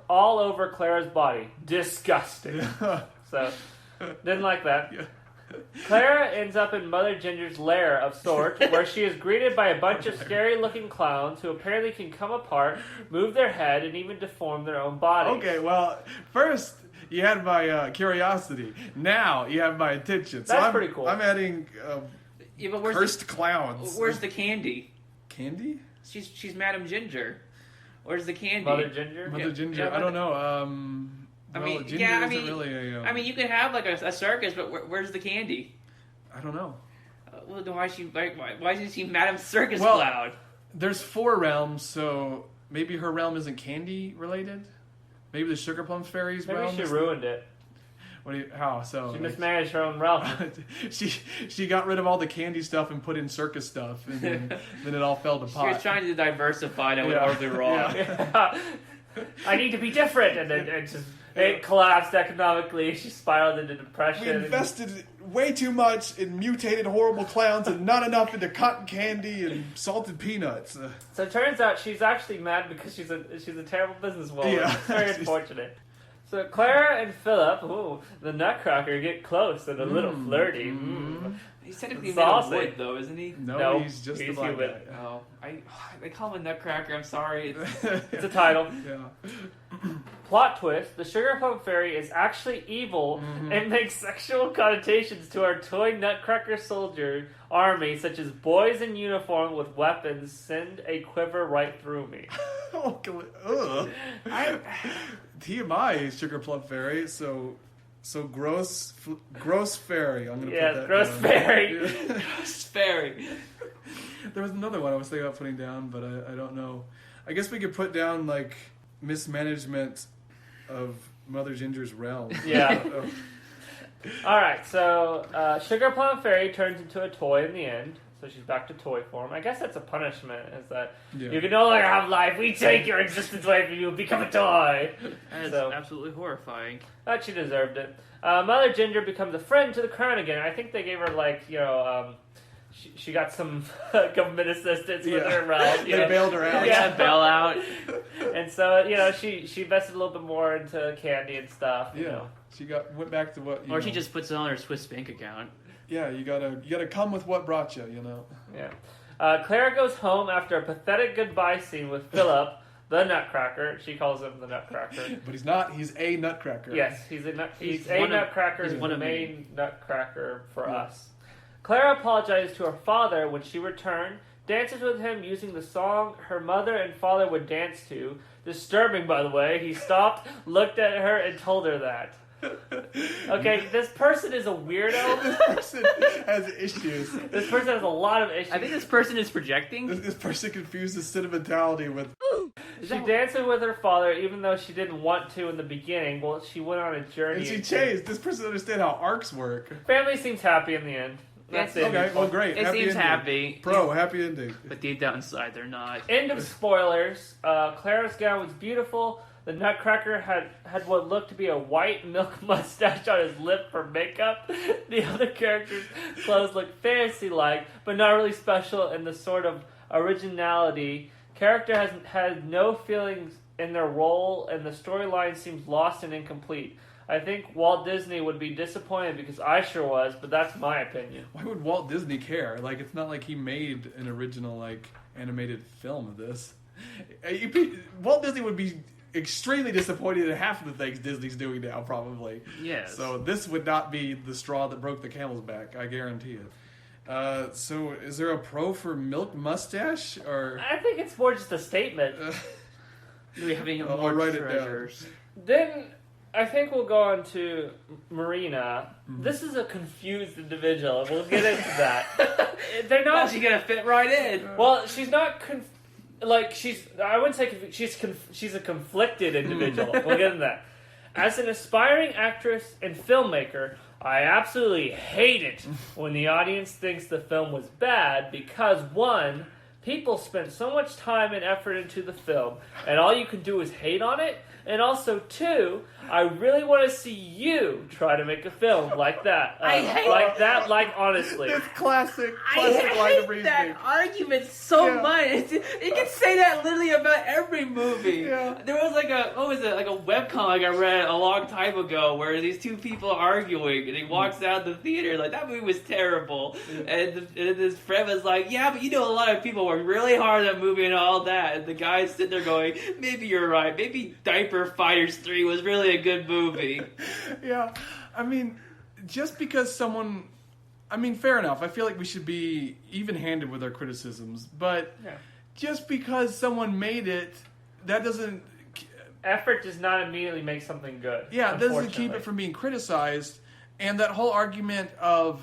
B: all over Clara's body. Disgusting. So, didn't like that.
A: Yeah.
B: Clara ends up in Mother Ginger's lair of sorts, where she is greeted by a bunch of scary-looking clowns who apparently can come apart, move their head, and even deform their own bodies.
A: Okay, well, first you had my curiosity. Now you have my attention.
B: That's pretty cool.
A: I'm adding
C: but
A: cursed clowns.
C: Where's the candy?
A: Candy?
C: She's Madam Ginger. Where's the candy?
B: Mother Ginger?
A: Mother Ginger.
C: Yeah,
A: I don't know.
C: Really you could have like a circus, but where's the candy?
A: I don't know.
C: Well, then why isn't she Madam Circus Clown?
A: There's 4 realms, so maybe her realm isn't candy related. Maybe the Sugar Plum Fairy's realm.
B: Maybe she ruined it.
A: How so?
B: She mismanaged her own realm.
A: she got rid of all the candy stuff and put in circus stuff, and then it all fell to pot.
C: She was trying to diversify, and it went horribly wrong.
B: Yeah. I need to be different, and then it collapsed economically. She spiraled into depression.
A: We invested way too much in mutated horrible clowns and not enough into cotton candy and salted peanuts.
B: So it turns out she's actually mad because she's a terrible businesswoman.
A: Yeah.
B: It's very unfortunate. So Clara and Philip, the Nutcracker, get close and a little flirty.
C: He's technically made of wood, though, isn't he?
A: No, he's just a black guy.
C: Oh, they call him a Nutcracker. I'm sorry.
B: It's a title.
A: Yeah.
B: Plot twist, the Sugar Plum Fairy is actually evil and makes sexual connotations to our toy Nutcracker soldier army, such as boys in uniform with weapons send a quiver right through me.
A: TMI, Sugar Plum Fairy, so gross fairy. I'm going to put that
B: gross
A: down.
B: fairy.
A: Yeah.
C: Gross fairy.
A: There was another one I was thinking about putting down, but I don't know. I guess we could put down, like, mismanagement of Mother Ginger's realm.
B: Yeah. Alright, so Sugar Plum Fairy turns into a toy in the end. So she's back to toy form. I guess that's a punishment, is that you can no longer have life. We take your existence away from you. Become a toy.
C: That is absolutely horrifying.
B: But she deserved it. Mother Ginger becomes a friend to the crown again. I think they gave her, like, she got some government assistance with her realm.
A: They bailed her out.
C: Yeah, bail out.
B: And so, she invested a little bit more into candy and stuff.
A: Yeah. She went back to what
C: she just puts it on her Swiss bank account.
A: Yeah, you gotta come with what brought you,
B: Yeah. Clara goes home after a pathetic goodbye scene with Philip, the Nutcracker. She calls him the Nutcracker.
A: But he's not. He's a Nutcracker.
B: Yes, he's a Nutcracker. He's
C: one
B: the
C: of
B: main Nutcracker for us. Clara apologizes to her father when she returned, dances with him using the song her mother and father would dance to. Disturbing, by the way. He stopped, looked at her, and told her that. Okay, this person is a weirdo.
A: This person has issues.
B: This person has a lot of issues.
C: I think this person is projecting.
A: This person confuses sentimentality with...
B: She danced with her father even though she didn't want to in the beginning. Well, she went on a journey.
A: And she changed. This person doesn't understand how arcs work.
B: Family seems happy in the end. That's it.
A: Okay, well, great.
C: It seems happy.
A: Happy ending.
C: But deep down inside, they're not.
B: End of spoilers. Clara's gown was beautiful. The Nutcracker had what looked to be a white milk mustache on his lip for makeup. The other characters' clothes looked fantasy-like, but not really special in the sort of originality. Character has had no feelings in their role, and the storyline seems lost and incomplete. I think Walt Disney would be disappointed because I sure was, but that's my opinion.
A: Why would Walt Disney care? Like, it's not like he made an original, like, animated film of this. Walt Disney would be extremely disappointed in half of the things Disney's doing now, probably.
C: Yes.
A: So this would not be the straw that broke the camel's back, I guarantee it. So is there a pro for milk mustache, or?
B: I think it's more just a statement.
C: Do we have any
A: I'll
C: more
A: write
C: treasures?
B: Then I think we'll go on to Marina. This is a confused individual. We'll get into that. They're not.
C: She's gonna fit right in.
B: Well, she's not. I wouldn't say she's a conflicted individual. We'll get into that. As an aspiring actress and filmmaker, I absolutely hate it when the audience thinks the film was bad because, one, people spent so much time and effort into the film, and all you can do is hate on it. And also, two, I really want to see you try to make a film like that. Like honestly.
A: It's classic
C: I
A: line of
C: hate
A: reasoning.
C: that argument so much. You can say that literally about every movie.
A: Yeah.
C: There was like a webcomic I read a long time ago where these two people are arguing and he walks out the theater like that movie was terrible. And his friend was like, yeah, but a lot of people worked really hard on that movie and all that. And the guy's sitting there going, maybe you're right. Maybe Diaper Fighters 3 was really a good movie.
A: Yeah. I mean, just because someone... I mean, fair enough. I feel like we should be even-handed with our criticisms. But just because someone made it, that doesn't...
B: Effort does not immediately make something good.
A: Yeah, it doesn't keep it from being criticized. And that whole argument of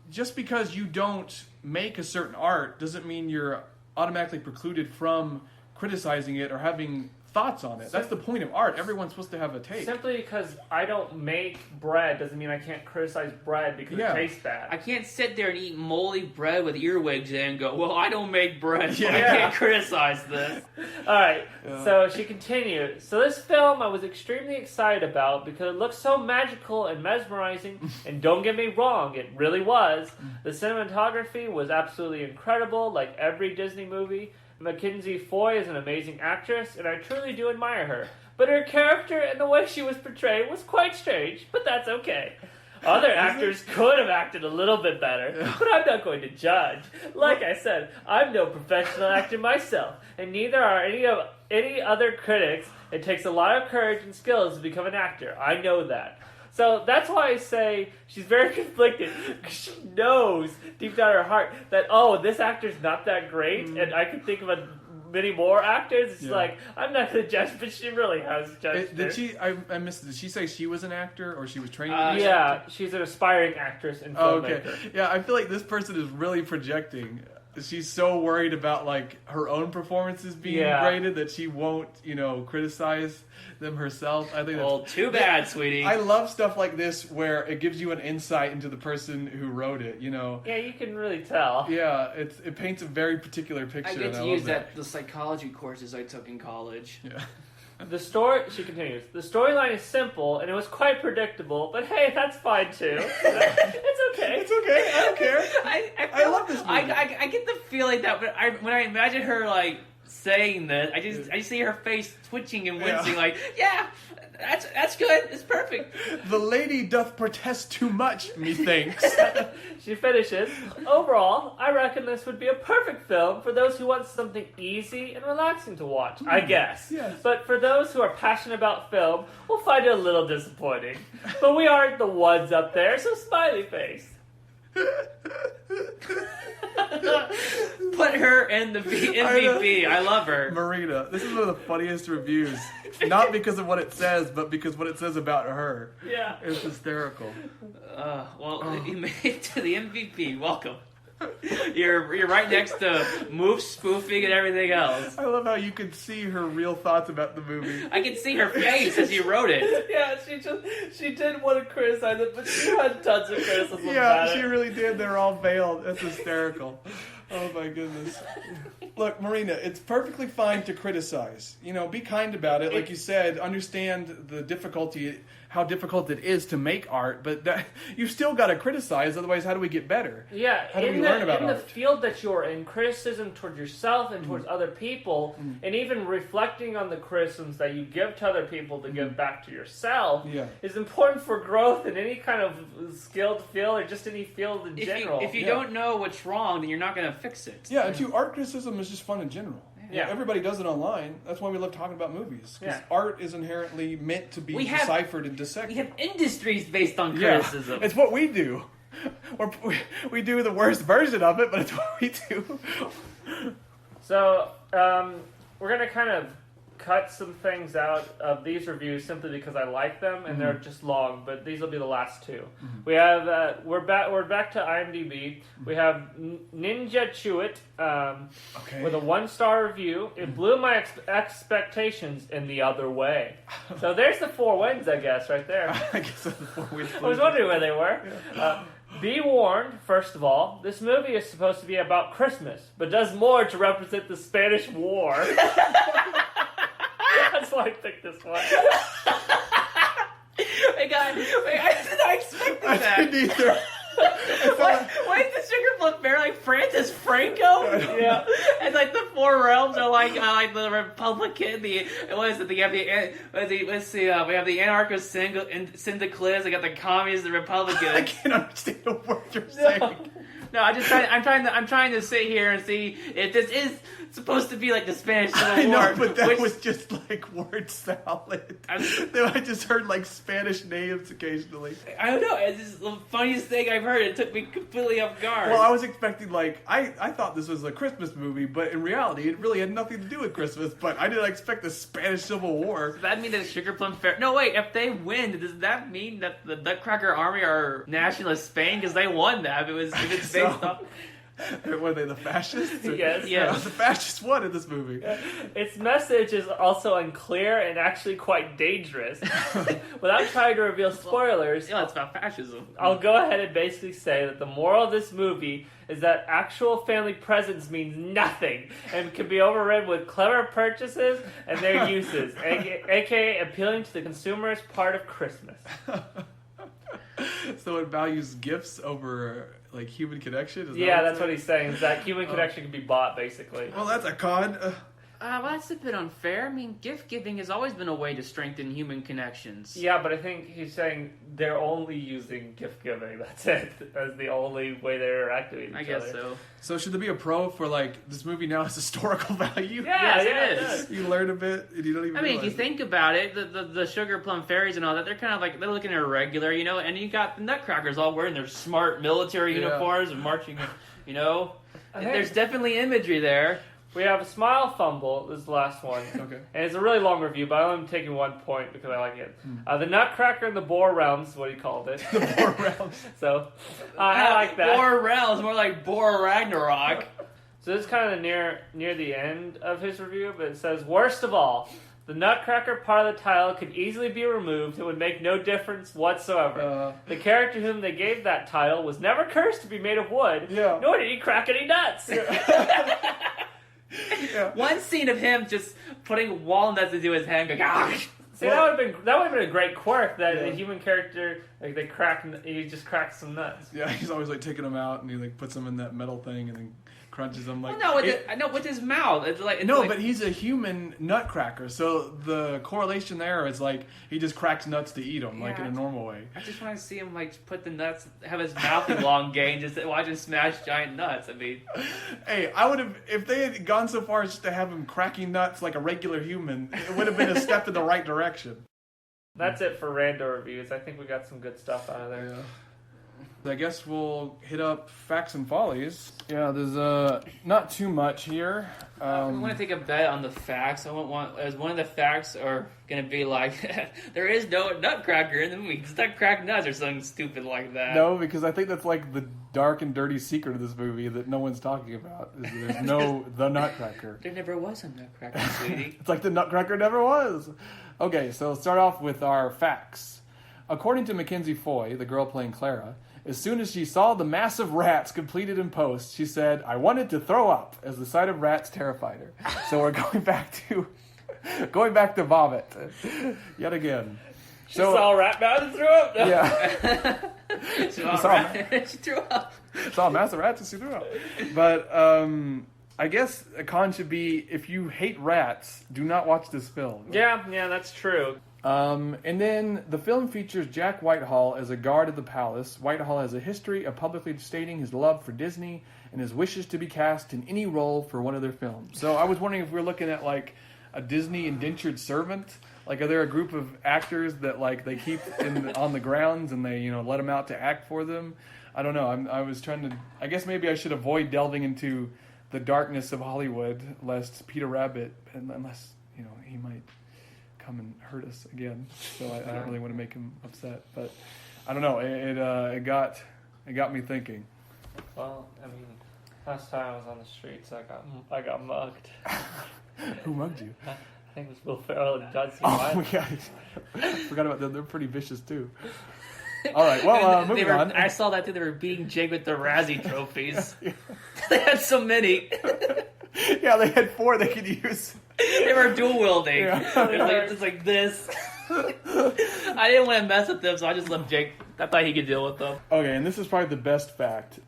A: just because you don't make a certain art doesn't mean you're automatically precluded from criticizing it or having thoughts on it. That's the point of art. Everyone's supposed to have a take.
B: Simply because I don't make bread doesn't mean I can't criticize bread because it tastes bad.
C: I can't sit there and eat moldy bread with earwigs in and go, well, I don't make bread, so I
B: Yeah.
C: can't criticize this.
B: Alright, so she continued. So this film I was extremely excited about because it looked so magical and mesmerizing, and don't get me wrong, it really was. The cinematography was absolutely incredible, like every Disney movie. Mackenzie Foy is an amazing actress, and I truly do admire her. But her character and the way she was portrayed was quite strange, but that's okay. Other actors could have acted a little bit better, but I'm not going to judge. Like I said, I'm no professional actor myself, and neither are any other critics. It takes a lot of courage and skills to become an actor. I know that. So that's why I say she's very conflicted. She knows deep down in her heart that, this actor's not that great, and I can think of many more actors. It's like, I'm not going to judge, but she really has judged
A: I missed, did she say she was an actor, or she was trained
B: she's an aspiring actress and filmmaker.
A: Okay. Yeah, I feel like this person is really projecting. She's so worried about like her own performances being graded that she won't, criticize them herself. I think
C: too bad, sweetie.
A: I love stuff like this where it gives you an insight into the person who wrote it.
B: Yeah, you can really tell.
A: Yeah, it paints a very particular picture.
C: I get to use the psychology courses I took in college.
A: Yeah.
B: She continues, the storyline is simple and it was quite predictable, but hey, that's fine too. It's okay.
A: It's okay. I don't care. I love this movie.
C: I get the feeling that when I imagine her like saying this, I see her face twitching and wincing that's good. It's perfect.
A: The lady doth protest too much, methinks.
B: She finishes, overall, I reckon this would be a perfect film for those who want something easy and relaxing to watch, I guess.
A: Yes.
B: But for those who are passionate about film, we'll find it a little disappointing. But we aren't the ones up there, so smiley face.
C: Put her in the MVP. I love her.
A: Marina, this is one of the funniest reviews. Not because of what it says, but because what it says about her.
B: Yeah.
A: It's hysterical.
C: You made it to the MVP. Welcome. You're right next to Moof spoofing and everything else.
A: I love how you can see her real thoughts about the movie.
C: I can see her face as you wrote it.
B: Yeah, she did want to criticize it, but she had tons of criticism about it.
A: Yeah, she really did. They're all veiled. That's hysterical. Oh my goodness. Look, Marina, it's perfectly fine to criticize. Be kind about it. Like you said, understand the difficulty, how difficult it is to make art, but that you've still got to criticize, otherwise how do we get better?
B: Yeah,
A: how do we learn about art?
B: In the field that you're in, criticism towards yourself and towards other people, and even reflecting on the criticisms that you give to other people to give back to yourself is important for growth in any kind of skilled field or just any field in general.
C: If you don't know what's wrong, then you're not going to fix it.
A: Yeah, and art criticism is just fun in general.
B: Yeah.
A: Everybody does it online. That's why we love talking about movies. Because art is inherently meant to be deciphered and dissected.
C: We have industries based on criticism.
A: It's what we do. We do the worst version of it, but it's what we do.
B: So, we're going to kind of cut some things out of these reviews simply because I like them and they're just long, but these will be the last two. We have we're back to IMDb. We have Ninja Chewit with a 1-star review. It blew my expectations in the other way. So there's the 4 wins, I guess, right there.
A: I guess that's the 4 wins.
B: I was wondering where they were. Be warned, first of all, this movie is supposed to be about Christmas, but does more to represent the Spanish War. That's why I picked this one.
C: I did not expect that.
A: I didn't either.
C: Why is the Sugar Plum Bear like Francis Franco?
B: Yeah.
C: And like the 4 realms are like the Republican. We have the anarcho-syndicalists. I got the communists, the Republicans.
A: I can't understand a word you're saying.
C: No, I'm trying to sit here and see if this is supposed to be like the Spanish Civil War.
A: I know, but that was just like word salad. I just heard like Spanish names occasionally.
C: I don't know. It's the funniest thing I've heard. It took me completely off guard.
A: Well, I was expecting I thought this was a Christmas movie, but in reality, it really had nothing to do with Christmas. But I didn't expect the Spanish Civil War.
C: Does that mean that Sugar Plum Fair? No, wait. If they win, does that mean that the Nutcracker Army are nationalist Spain because they won that? If it's based off.
A: Were they the fascists?
B: Yes.
A: The fascists won in this movie.
B: Its message is also unclear and actually quite dangerous. Without trying to reveal spoilers,
C: it's about fascism.
B: I'll go ahead and basically say that the moral of this movie is that actual family presence means nothing and can be overridden with clever purchases and their uses, aka appealing to the consumerist part of Christmas.
A: So it values gifts over like human connection?
B: That's what he's saying. Is that human connection can be bought, basically.
A: Well, that's a con.
C: Well, that's a bit unfair. I mean, gift giving has always been a way to strengthen human connections.
B: Yeah, but I think he's saying they're only using gift giving. That's it. As the only way they interact with each other.
C: I guess so.
A: So should there be a pro for like this movie now has historical value?
C: Yes, it is.
A: You learn a bit and you don't even.
C: I mean, if you think about it, the sugar plum fairies and all that, they're kind of like they're looking irregular, you know. And you got the Nutcrackers all wearing their smart military uniforms and marching, you know. There's definitely imagery there.
B: We have a smile fumble. This is the last one.
A: Okay.
B: And it's a really long review, but I'm only taking 1 point because I like it. The Nutcracker and the Boar Realms is what he called it.
A: The Boar Realms.
B: So, I like that.
C: Boar Realms, more like Boar Ragnarok.
B: So this is kind of near the end of his review, but it says, worst of all, the Nutcracker part of the title could easily be removed. It would make no difference whatsoever. The character whom they gave that title was never cursed to be made of wood, nor did he crack any nuts.
C: One scene of him just putting walnuts into his hand, going,
B: See, that would have been a great quirk. That the human character, like he just cracks some nuts.
A: Yeah, he's always like taking them out and he like puts them in that metal thing and then crunches them like.
C: Well, no, with his mouth. It's like
A: but he's a human nutcracker, so the correlation there is like he just cracks nuts to eat them, like in a normal way.
C: I just want to see him like put the nuts, have his mouth elongate, and just watch him smash giant nuts. I mean,
A: hey, I would have if they had gone so far as just to have him cracking nuts like a regular human. It would have been a step in the right direction.
B: That's it for rando reviews. I think we got some good stuff out of there.
A: Yeah. I guess we'll hit up Facts and Follies. Yeah, there's not too much here.
C: I want to take a bet on the facts. I want as one of the facts are going to be like, there is no Nutcracker in the movie. It's Nutcracker nuts or something stupid like that.
A: No, because I think that's like the dark and dirty secret of this movie that no one's talking about. Is there's no the Nutcracker.
C: There never was a Nutcracker, sweetie.
A: It's like the Nutcracker never was. Okay, so let's start off with our facts. According to Mackenzie Foy, the girl playing Clara, as soon as she saw the massive rats completed in post, she said, "I wanted to throw up," as the sight of rats terrified her. So we're going back to vomit yet again.
B: She saw a rat mouth and threw up. No.
C: Yeah, she threw up.
A: Saw a massive rat and she threw up. But I guess a con should be if you hate rats, do not watch this film.
B: Yeah, that's true.
A: And then the film features Jack Whitehall as a guard at the palace. Whitehall has a history of publicly stating his love for Disney and his wishes to be cast in any role for one of their films. So I was wondering if we're looking at like a Disney indentured servant. Like, are there a group of actors that like they keep on the grounds and they let them out to act for them? I don't know. I was trying to. I guess maybe I should avoid delving into the darkness of Hollywood, lest Peter Rabbit, unless he might come and hurt us again. So I don't really want to make him upset, but I don't know. It got me thinking.
B: Well, I mean, last time I was on the streets, I got mugged.
A: Who mugged you?
B: I think it was Will Ferrell and John C.
A: Oh my God, I forgot about them. They're pretty vicious too. All right, well, moving on.
C: I saw that too. They were beating Jake with the Razzie trophies. They had so many.
A: Yeah, they had 4 they could use.
C: They were dual wielding.
A: Yeah.
C: It's like this. I didn't want to mess with them, so I just left Jake. I thought he could deal with them.
A: Okay, and this is probably the best fact.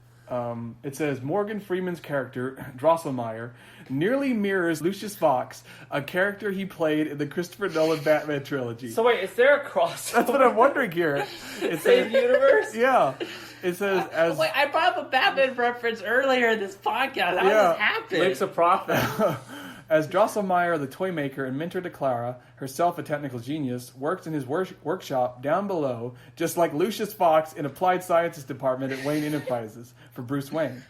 A: It says Morgan Freeman's character, Drosselmeyer, nearly mirrors Lucius Fox, a character he played in the Christopher Nolan Batman trilogy.
B: So wait, is there a crossover?
A: That's what I'm wondering here.
B: Same universe?
A: Yeah. It says as...
C: Wait, I brought up a Batman reference earlier in this podcast. How did this happen?
B: Makes a profit.
A: As Drosselmeyer, the toy maker and mentor to Clara, herself a technical genius, works in his workshop down below, just like Lucius Fox in Applied Sciences Department at Wayne Enterprises for Bruce Wayne.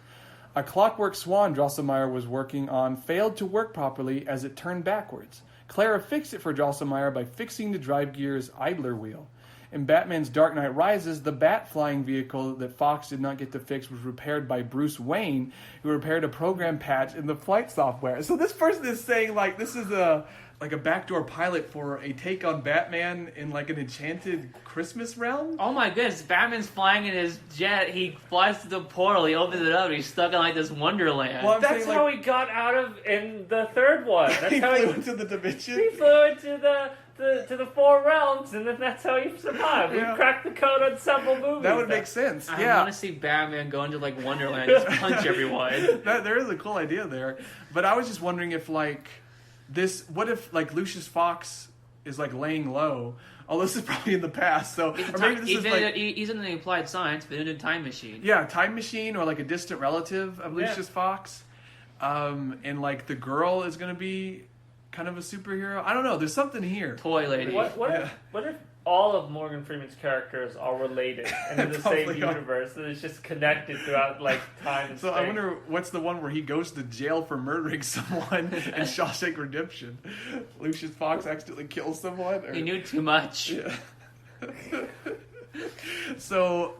A: A clockwork swan Drosselmeyer was working on failed to work properly as it turned backwards. Clara fixed it for Drosselmeyer by fixing the drive gear's idler wheel. In Batman's Dark Knight Rises, the bat flying vehicle that Fox did not get to fix was repaired by Bruce Wayne, who repaired a program patch in the flight software. So this person is saying, like, this is a backdoor pilot for a take on Batman in, like, an enchanted Christmas realm?
C: Oh my goodness, Batman's flying in his jet, he flies to the portal, he opens it up, and he's stuck in, like, this wonderland.
A: Well,
B: that's how he got out of in the third one. That's
A: he
B: how
A: flew into the dimension?
B: He flew into the 4 realms, and then that's how he survived.
A: Yeah.
B: We cracked the code on several movies.
A: That would make sense.
C: I
A: Yeah.
C: want to see Batman go into like Wonderland and just punch everyone.
A: There is a cool idea there. But I was just wondering if, like, what if like Lucius Fox is like laying low? Oh, this is probably in the past, so
C: He's
A: or maybe this is like
C: he's in the applied science, but in a time machine.
A: Yeah, time machine or like a distant relative of Lucius Fox, and like the girl is gonna be kind of a superhero. I don't know. There's something here.
C: Toy lady.
B: What if all of Morgan Freeman's characters are related and in the same universe, and it's just connected throughout like time and space?
A: I wonder what's the one where he goes to jail for murdering someone in Shawshank Redemption. Lucius Fox accidentally kills someone. Or...
C: He knew too much.
A: Yeah. So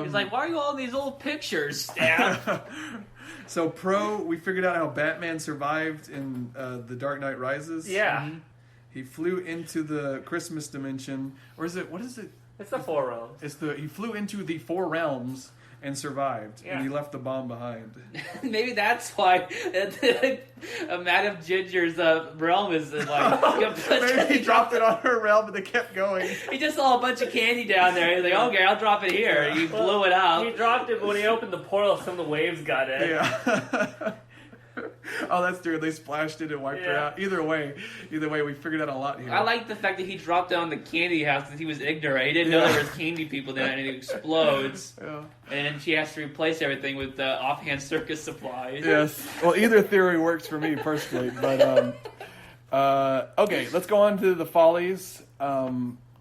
C: he's like, why are you all in these old pictures, Stab?
A: So we figured out how Batman survived in The Dark Knight Rises.
B: Yeah.
C: Mm-hmm.
A: He flew into the Christmas dimension, or is it? What is it?
B: It's the Four Realms.
A: He flew into the Four Realms and survived, and he left the bomb behind.
C: Maybe that's why Madame Ginger's realm is like.
A: Maybe he dropped it on her realm, but they kept going.
C: He just saw a bunch of candy down there. He's like, okay, I'll drop it here. He blew it up.
B: He dropped it, but when he opened the portal, some of the waves got in.
A: Yeah. Oh, that's true. They splashed it and wiped her out. Either way, we figured out a lot here.
C: I like the fact that he dropped down the candy house because he was ignorant. He didn't know there was candy people there, and it explodes. Yeah. And then she has to replace everything with offhand circus supplies.
A: Yes. Well, either theory works for me personally, but okay, let's go on to the Follies.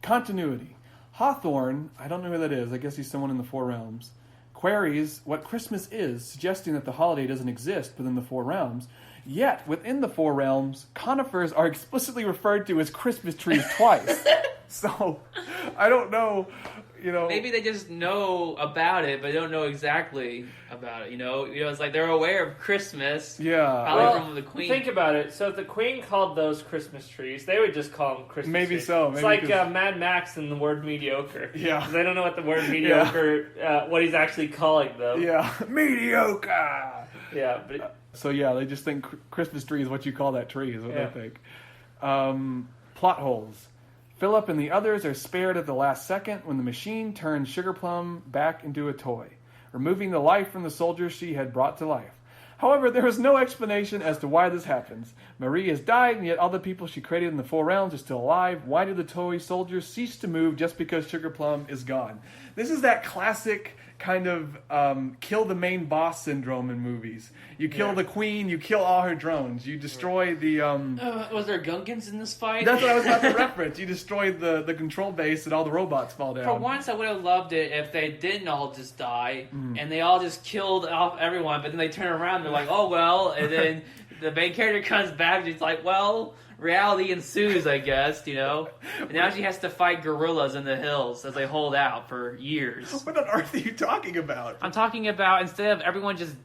A: Continuity. Hawthorne, I don't know who that is. I guess he's someone in the Four Realms. Queries what Christmas is, suggesting that the holiday doesn't exist within the Four Realms. Yet, within the Four Realms, conifers are explicitly referred to as Christmas trees twice. So, I don't know,
C: Maybe they just know about it, but they don't know exactly about it, It's like they're aware of Christmas.
A: Yeah.
C: Probably from the Queen.
B: Think about it. So if the Queen called those Christmas trees, they would just call them Christmas trees.
A: Maybe so.
B: It's like Mad Max and the word mediocre.
A: Yeah.
B: They don't know what the word mediocre, what he's actually calling them.
A: Yeah. Mediocre!
B: Yeah, but...
A: So they just think Christmas tree is what you call that tree, is what they think. Plot holes. Philip and the others are spared at the last second when the machine turns Sugar Plum back into a toy, removing the life from the soldiers she had brought to life. However, there is no explanation as to why this happens. Marie has died, and yet all the people she created in the Four Realms are still alive. Why do the toy soldiers cease to move just because Sugar Plum is gone? This is that classic kind of kill the main boss syndrome in movies. You kill the queen, you kill all her drones, you destroy the...
C: was there Gunkins in this fight?
A: That's what I was about to reference. You destroy the control base and all the robots fall down.
C: For once, I would have loved it if they didn't all just die, and they all just killed off everyone, but then they turn around and they're like, oh well, and then the main character comes back and he's like, well... reality ensues, I guess, And now she has to fight gorillas in the hills as they hold out for years.
A: What on earth are you talking about?
C: I'm talking about instead of everyone just,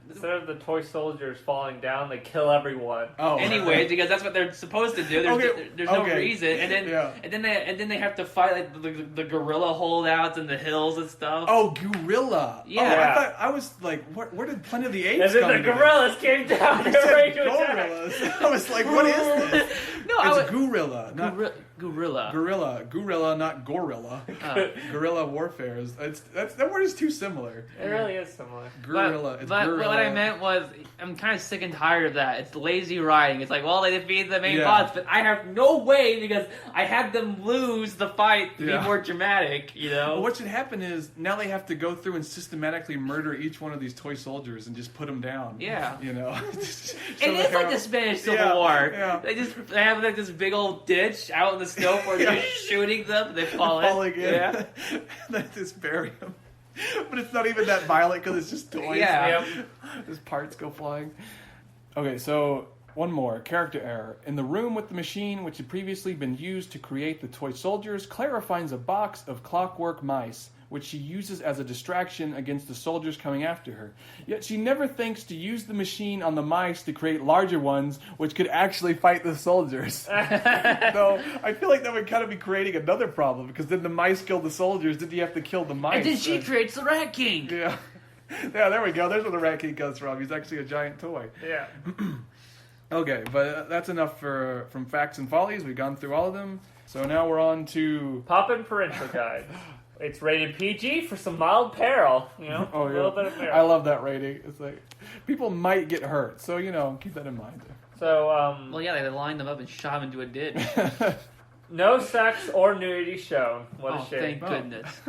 B: Instead of the toy soldiers falling down, they kill everyone.
A: Oh,
C: anyways, because that's what they're supposed to do. There's no reason, and then they have to fight like the gorilla holdouts in the hills and stuff.
A: Oh, gorilla!
C: Yeah,
A: I was like, where did Planet of the Apes
B: come?
A: And
B: then the gorillas came down.
A: You said gorillas. I was like, what is this? It's gorilla, not gorilla, not gorilla. Guerrilla warfare that word is too similar.
B: It really is similar.
A: Gorilla.
C: But what I meant was, I'm kind of sick and tired of that. It's lazy writing. It's like, well, they defeated the main boss, but I have no way because I had them lose the fight to be more dramatic,
A: Well, what should happen is now they have to go through and systematically murder each one of these toy soldiers and just put them down.
C: Yeah.
A: It
C: is like the Spanish Civil War. Yeah. They have like this big old ditch out in the snow where they're shooting them and they fall in.
A: Yeah. They just bury them. But it's not even that violent because it's just toys.
C: Yeah.
A: His parts go flying. Okay, so one more. Character error. In the room with the machine, which had previously been used to create the toy soldiers, Clara finds a box of clockwork mice, which she uses as a distraction against the soldiers coming after her. Yet she never thinks to use the machine on the mice to create larger ones, which could actually fight the soldiers. So I feel like that would kind of be creating another problem, because then the mice kill the soldiers, then you have to kill the mice.
C: And then she creates the Rat King.
A: Yeah. Yeah, there we go. There's where the Rat King comes from. He's actually a giant toy.
B: Yeah.
A: Okay, but that's enough from Facts and Follies. We've gone through all of them. So now we're on to...
B: Poppin' Parental Guide. It's rated PG for some mild peril,
A: Oh, yeah.
B: A little bit of peril.
A: I love that rating. It's like, people might get hurt, so, keep that in mind.
B: So,
C: well, yeah, they lined them up and shot him into a ditch.
B: No sex or nudity shown. What a shame.
C: Thank goodness.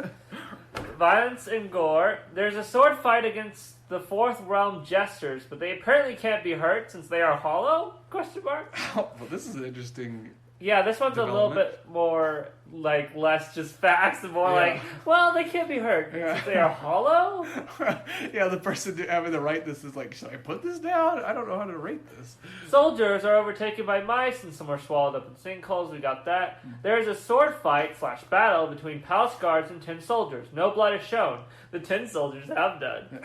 B: Violence and gore. There's a sword fight against the fourth realm jesters, but they apparently can't be hurt since they are hollow? Question mark.
A: Oh, well, this is an interesting.
B: Yeah, this one's a little bit more like less just facts and more like, well, they can't be hurt since they are hollow.
A: Yeah, the person having to write this is like, should I put this down? I don't know how to rate this.
B: Soldiers are overtaken by mice and some are swallowed up in sinkholes. We got that. There is a sword fight / battle between palace guards and 10 soldiers. No blood is shown. The 10 soldiers have done.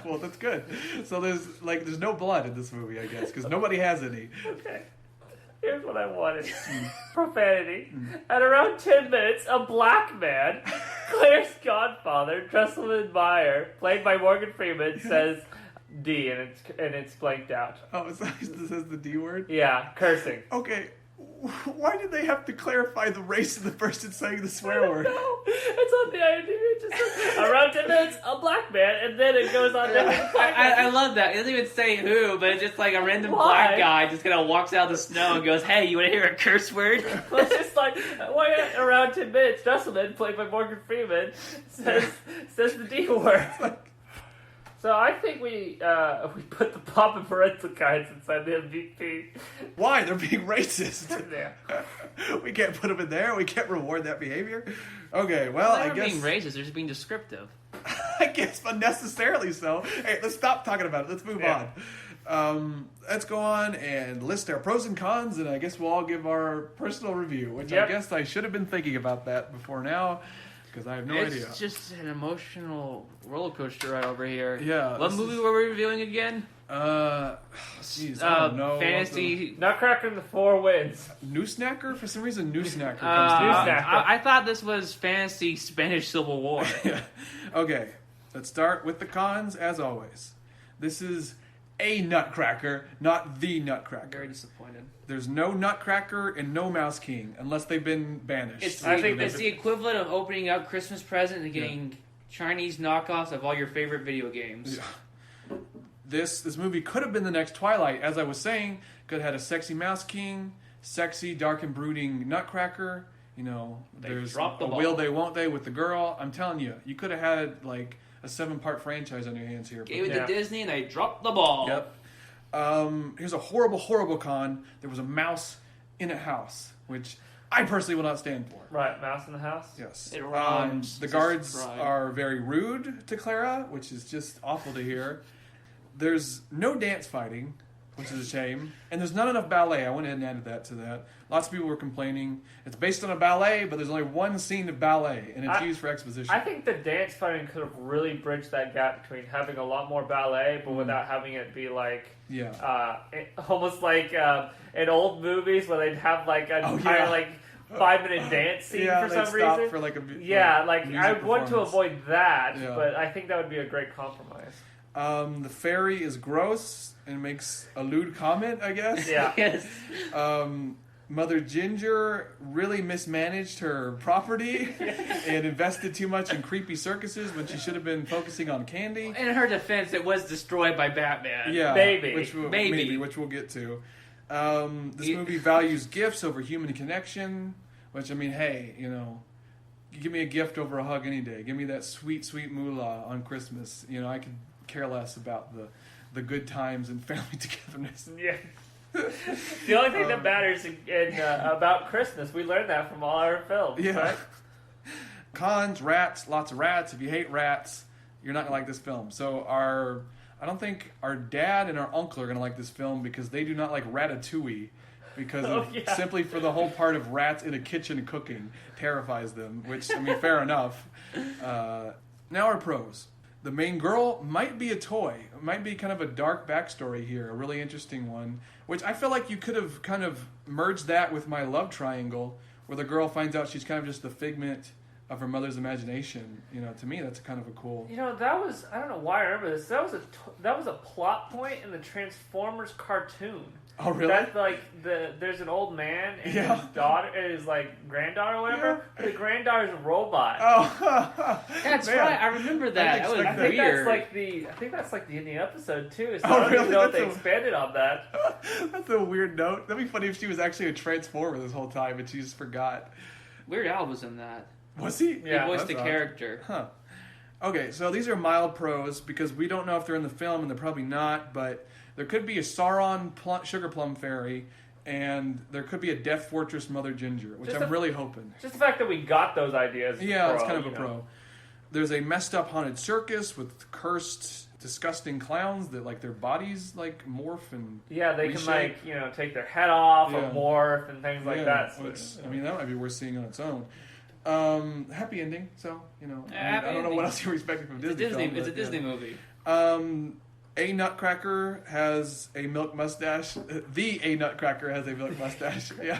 A: Well, that's good. So there's no blood in this movie, I guess, because nobody has any.
B: Okay. Here's what I wanted. Profanity. At around 10 minutes, a black man, Claire's godfather, Dresselman Meyer, played by Morgan Freeman, says D, and it's blanked out.
A: Oh, it says the D word?
B: Yeah, cursing.
A: Okay. Why did they have to clarify the race of the person saying the swear word?
B: No, it's on the IMDb. It just says, around 10 minutes, a black man, and then it goes on.
C: I love that. It doesn't even say who, but it's just like a random black guy just kind of walks out of the snow and goes, "Hey, you want to hear a curse word?"
B: Well, it's just like, why around 10 minutes, Dresselman, played by Morgan Freeman, says the D word. So I think we put the pop and parental guides inside the MVP.
A: Why? They're being racist.
B: Yeah.
A: We can't put them in there. We can't reward that behavior. Okay, well, I guess...
C: They're being racist. They're just being descriptive.
A: I guess unnecessarily so. Hey, let's stop talking about it. Let's move on. Let's go on and list our pros and cons, and I guess we'll all give our personal review, which I guess I should have been thinking about that before now. Because I have no idea.
C: It's just an emotional roller coaster right over here.
A: Yeah.
C: What movie were we reviewing again?
A: Jeez, I don't know.
C: Fantasy...
B: Nutcracker and the Four Winds.
A: Nussknacker? For some reason, Nussknacker comes to mind.
C: I thought this was Fantasy Spanish Civil War.
A: Okay, let's start with the cons, as always. This is a Nutcracker, not the Nutcracker.
C: Very disappointed.
A: There's no Nutcracker and no Mouse King, unless they've been banished.
C: I think it's the equivalent of opening up Christmas present and getting Chinese knockoffs of all your favorite video games.
A: Yeah. This movie could have been the next Twilight, as I was saying. Could have had a sexy Mouse King, sexy, dark and brooding Nutcracker. You know, there's a will they, won't they with the girl. I'm telling you, you could have had like a 7-part franchise on your hands here.
C: Gave it to Disney and they dropped the ball.
A: Yep. Here's a horrible, horrible con. There was a mouse in a house, which I personally will not stand for.
B: Right, mouse in the house?
A: Yes.
C: It rhymes.
A: The guards are very rude to Clara, which is just awful to hear. There's no dance fighting, which is a shame. And there's not enough ballet. I went ahead and added that to that. Lots of people were complaining. It's based on a ballet, but there's only one scene of ballet, and it's used for exposition.
B: I think the dance fighting could have really bridged that gap between having a lot more ballet, but without having it be like... almost like in old movies where they'd have like an entire 5-minute dance scene for some reason.
A: For like
B: I want to avoid that, but I think that would be a great compromise.
A: The fairy is gross and makes a lewd comment, I guess.
B: Yeah.
C: Yes.
A: Mother Ginger really mismanaged her property and invested too much in creepy circuses when she should have been focusing on candy.
C: In her defense, it was destroyed by Batman.
A: Yeah,
B: maybe.
A: Which we'll get to. This movie values gifts over human connection, which, I mean, hey, you know, give me a gift over a hug any day. Give me that sweet, sweet moolah on Christmas. You know, I could care less about the good times and family togetherness.
B: Yeah. The only thing that matters about Christmas, we learned that from all our films.
A: Yeah.
B: Right?
A: Cons, rats, lots of rats. If you hate rats, you're not going to like this film. So I don't think our dad and our uncle are going to like this film because they do not like Ratatouille. Because simply for the whole part of rats in a kitchen cooking terrifies them, which, I mean, fair enough. Now our pros. The main girl might be a toy. It might be kind of a dark backstory here, a really interesting one, which I feel like you could have kind of merged that with my love triangle, where the girl finds out she's kind of just the figment of her mother's imagination. You know, to me, that's kind of a cool...
B: You know, that was... I don't know why I remember this. That was a plot point in the Transformers cartoon.
A: Oh, really?
B: That's like there's an old man and his daughter, his like granddaughter or whatever. Yeah. The granddaughter's a robot.
A: Oh,
C: that's right. I remember that. That was weird.
B: I think that's like the ending episode too. So I don't even know if they expanded on that.
A: That's a weird note. That'd be funny if she was actually a Transformer this whole time and she just forgot.
C: Weird Al was in that.
A: Was he?
C: Yeah, he voiced the character.
A: Huh. Okay, so these are mild pros because we don't know if they're in the film and they're probably not, but there could be a Sauron Sugar Plum Fairy and there could be a Death Fortress Mother Ginger, which I'm really hoping.
B: Just the fact that we got those ideas.
A: Yeah, it's kind of a pro. There's a messed up haunted circus with cursed, disgusting clowns that like their bodies like morph and
B: they
A: reshape.
B: can like take their head off or morph and things like that.
A: So, I mean, that might be worth seeing on its own. Happy ending, so I don't know what else you're expecting from Disney.
C: It's a Disney movie.
A: A Nutcracker has a milk mustache. The A Nutcracker has a milk mustache. Yeah.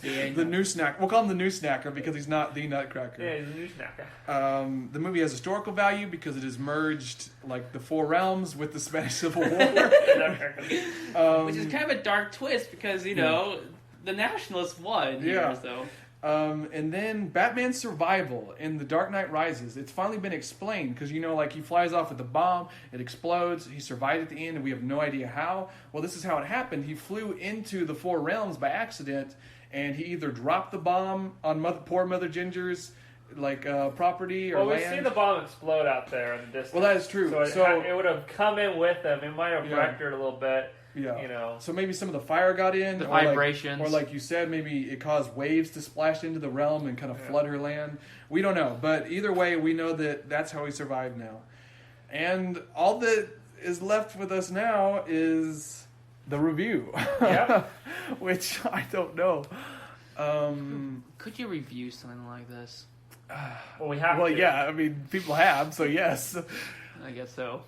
A: The Nussknacker. We'll call him the Nussknacker because he's not the Nutcracker.
B: Yeah, he's the Nussknacker.
A: The movie has historical value because it has merged like the four realms with the Spanish Civil War.
C: Which is kind of a dark twist because, the Nationalists won here, so...
A: and then Batman's survival in The Dark Knight Rises. It's finally been explained because, like he flies off with the bomb, it explodes, he survived at the end, and we have no idea how. Well, this is how it happened. He flew into the four realms by accident, and he either dropped the bomb on poor Mother Ginger's property or land.
B: Well, we see the bomb explode out there in the distance.
A: Well, that is true.
B: So it would have come in with them. It might have wrecked her a little bit.
A: Yeah. So maybe some of the fire got in.
C: The vibrations.
A: Or like you said, maybe it caused waves to splash into the realm and kind of flood her land. We don't know. But either way, we know that that's how he survived now. And all that is left with us now is the review.
B: Yeah.
A: Which I don't know.
C: Could you review something like this?
B: Well, we have to.
A: Well, yeah. I mean, people have, so yes.
C: I guess so.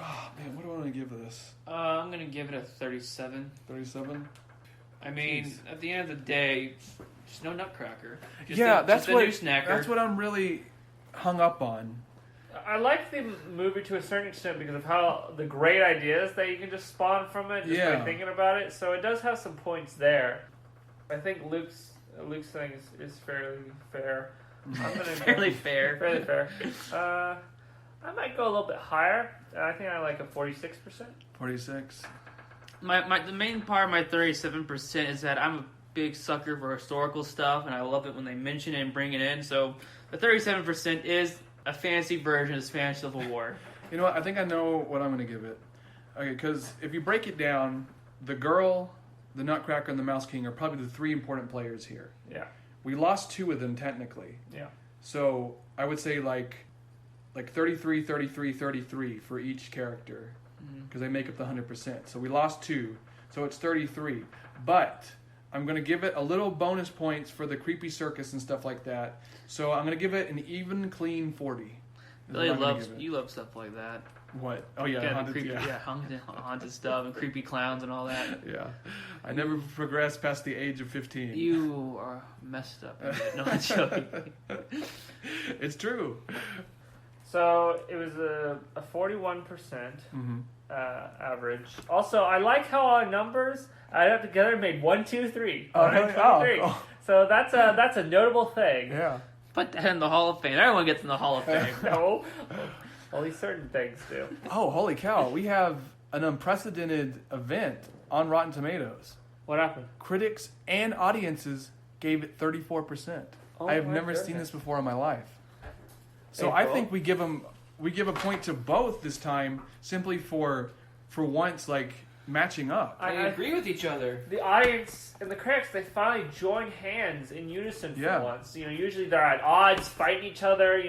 A: Oh, man, what do I want to give this?
C: I'm going to give it a 37.
A: 37?
C: I mean, at the end of the day, just no Nutcracker.
A: That's
C: Nussknacker.
A: what I'm really hung up on.
B: I like the movie to a certain extent because of how the great ideas that you can just spawn from it just by thinking about it. So it does have some points there. I think Luke's thing is fairly fair.
C: Fairly fair.
B: Fairly fair. I might go a little bit higher. I think I like a 46%.
A: 46.
C: The main part of my 37% is that I'm a big sucker for historical stuff, and I love it when they mention it and bring it in. So the 37% is a fancy version of the Spanish Civil War.
A: You know what? I think I know what I'm going to give it. Okay, because if you break it down, the girl, the Nutcracker, and the Mouse King are probably the three important players here.
B: Yeah.
A: We lost two of them technically.
B: Yeah.
A: So I would say like 33, 33, 33 for each character because they make up the 100%. So we lost two, so it's 33. But I'm going to give it a little bonus points for the creepy circus and stuff like that. So I'm going to give it an even, clean 40.
C: You love stuff like that.
A: What? Oh yeah,
C: haunted stuff and creepy clowns and all that.
A: Yeah, I never progressed past the age of 15.
C: You are messed up. No, I'm joking.
A: It's true.
B: So it was a 41% average. Also, I like how our numbers added up together made 1, 2, 3.
A: Cool.
B: So that's a notable thing.
A: Yeah.
C: Put that in the Hall of Fame. Everyone gets in the Hall of Fame.
B: No, only certain things do.
A: Oh, holy cow! We have an unprecedented event on Rotten Tomatoes.
B: What happened?
A: Critics and audiences gave it 34%. I have never seen this before in my life. So I think we give a point to both this time simply for once matching up.
C: I agree with each other.
B: The audience and the critics, they finally join hands in unison for once. Usually they're at odds, fighting each other,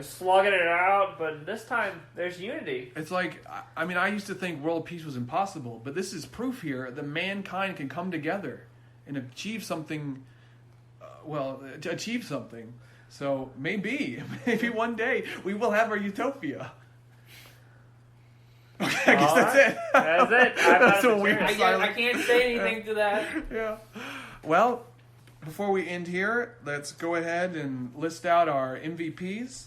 B: slugging it out, but this time there's unity.
A: It's I used to think world peace was impossible, but this is proof here that mankind can come together and achieve something, So maybe one day we will have our utopia. Okay, I guess that's it.
B: That's it.
A: That's a weird
C: I can't say anything to that.
A: Yeah. Well, before we end here, let's go ahead and list out our MVPs.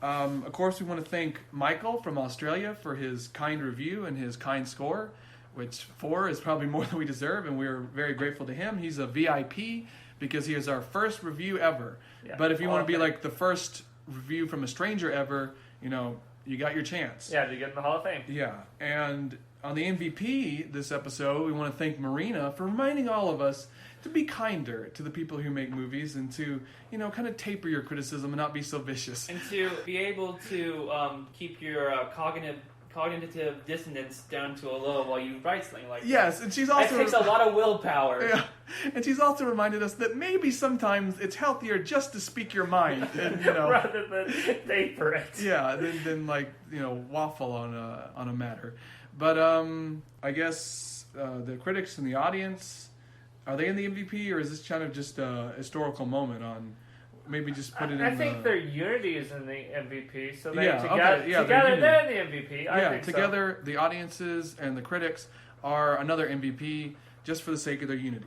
A: Of course, we want to thank Michael from Australia for his kind review and his kind score. which 4 is probably more than we deserve, and we're very grateful to him. He's a VIP because he is our first review ever. Yeah. But if you want to be like the first review from a stranger ever, you know, you got your chance.
B: Yeah, to get in the Hall of Fame.
A: Yeah, and on the MVP this episode, we want to thank Marina for reminding all of us to be kinder to the people who make movies and to, you know, kind of taper your criticism and not be so vicious.
C: And to be able to keep your cognitive dissonance down to a low while you write something like
A: yes,
C: that.
A: And she's also...
C: It takes a lot of willpower.
A: Yeah, and she's also reminded us that maybe sometimes it's healthier just to speak your mind, and, you know,
B: rather than taper it.
A: Yeah, than like, you know, waffle on a matter. But I guess the critics and the audience, are they in the MVP, or is this kind of just a historical moment on? Maybe just put it in.
B: I think their unity is in the MVP, so they
A: together
B: they're the MVP. I think
A: together the audiences and the critics are another MVP just for the sake of their unity.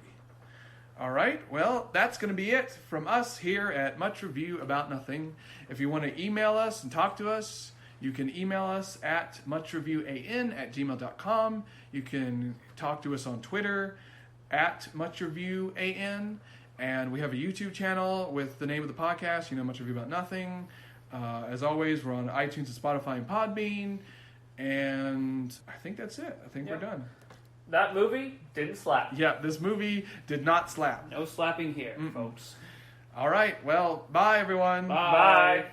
A: All right, well, that's going to be it from us here at Much Review About Nothing. If you want to email us and talk to us, you can email us at muchreviewAN@gmail.com. You can talk to us on Twitter at muchreviewAN. And we have a YouTube channel with the name of the podcast, you know, Much Review About Nothing. As always, we're on iTunes and Spotify and Podbean. And I think that's it. I think we're done.
B: That movie didn't slap.
A: Yeah, this movie did not slap.
C: No slapping here, folks.
A: All right, well, bye, everyone.
B: Bye.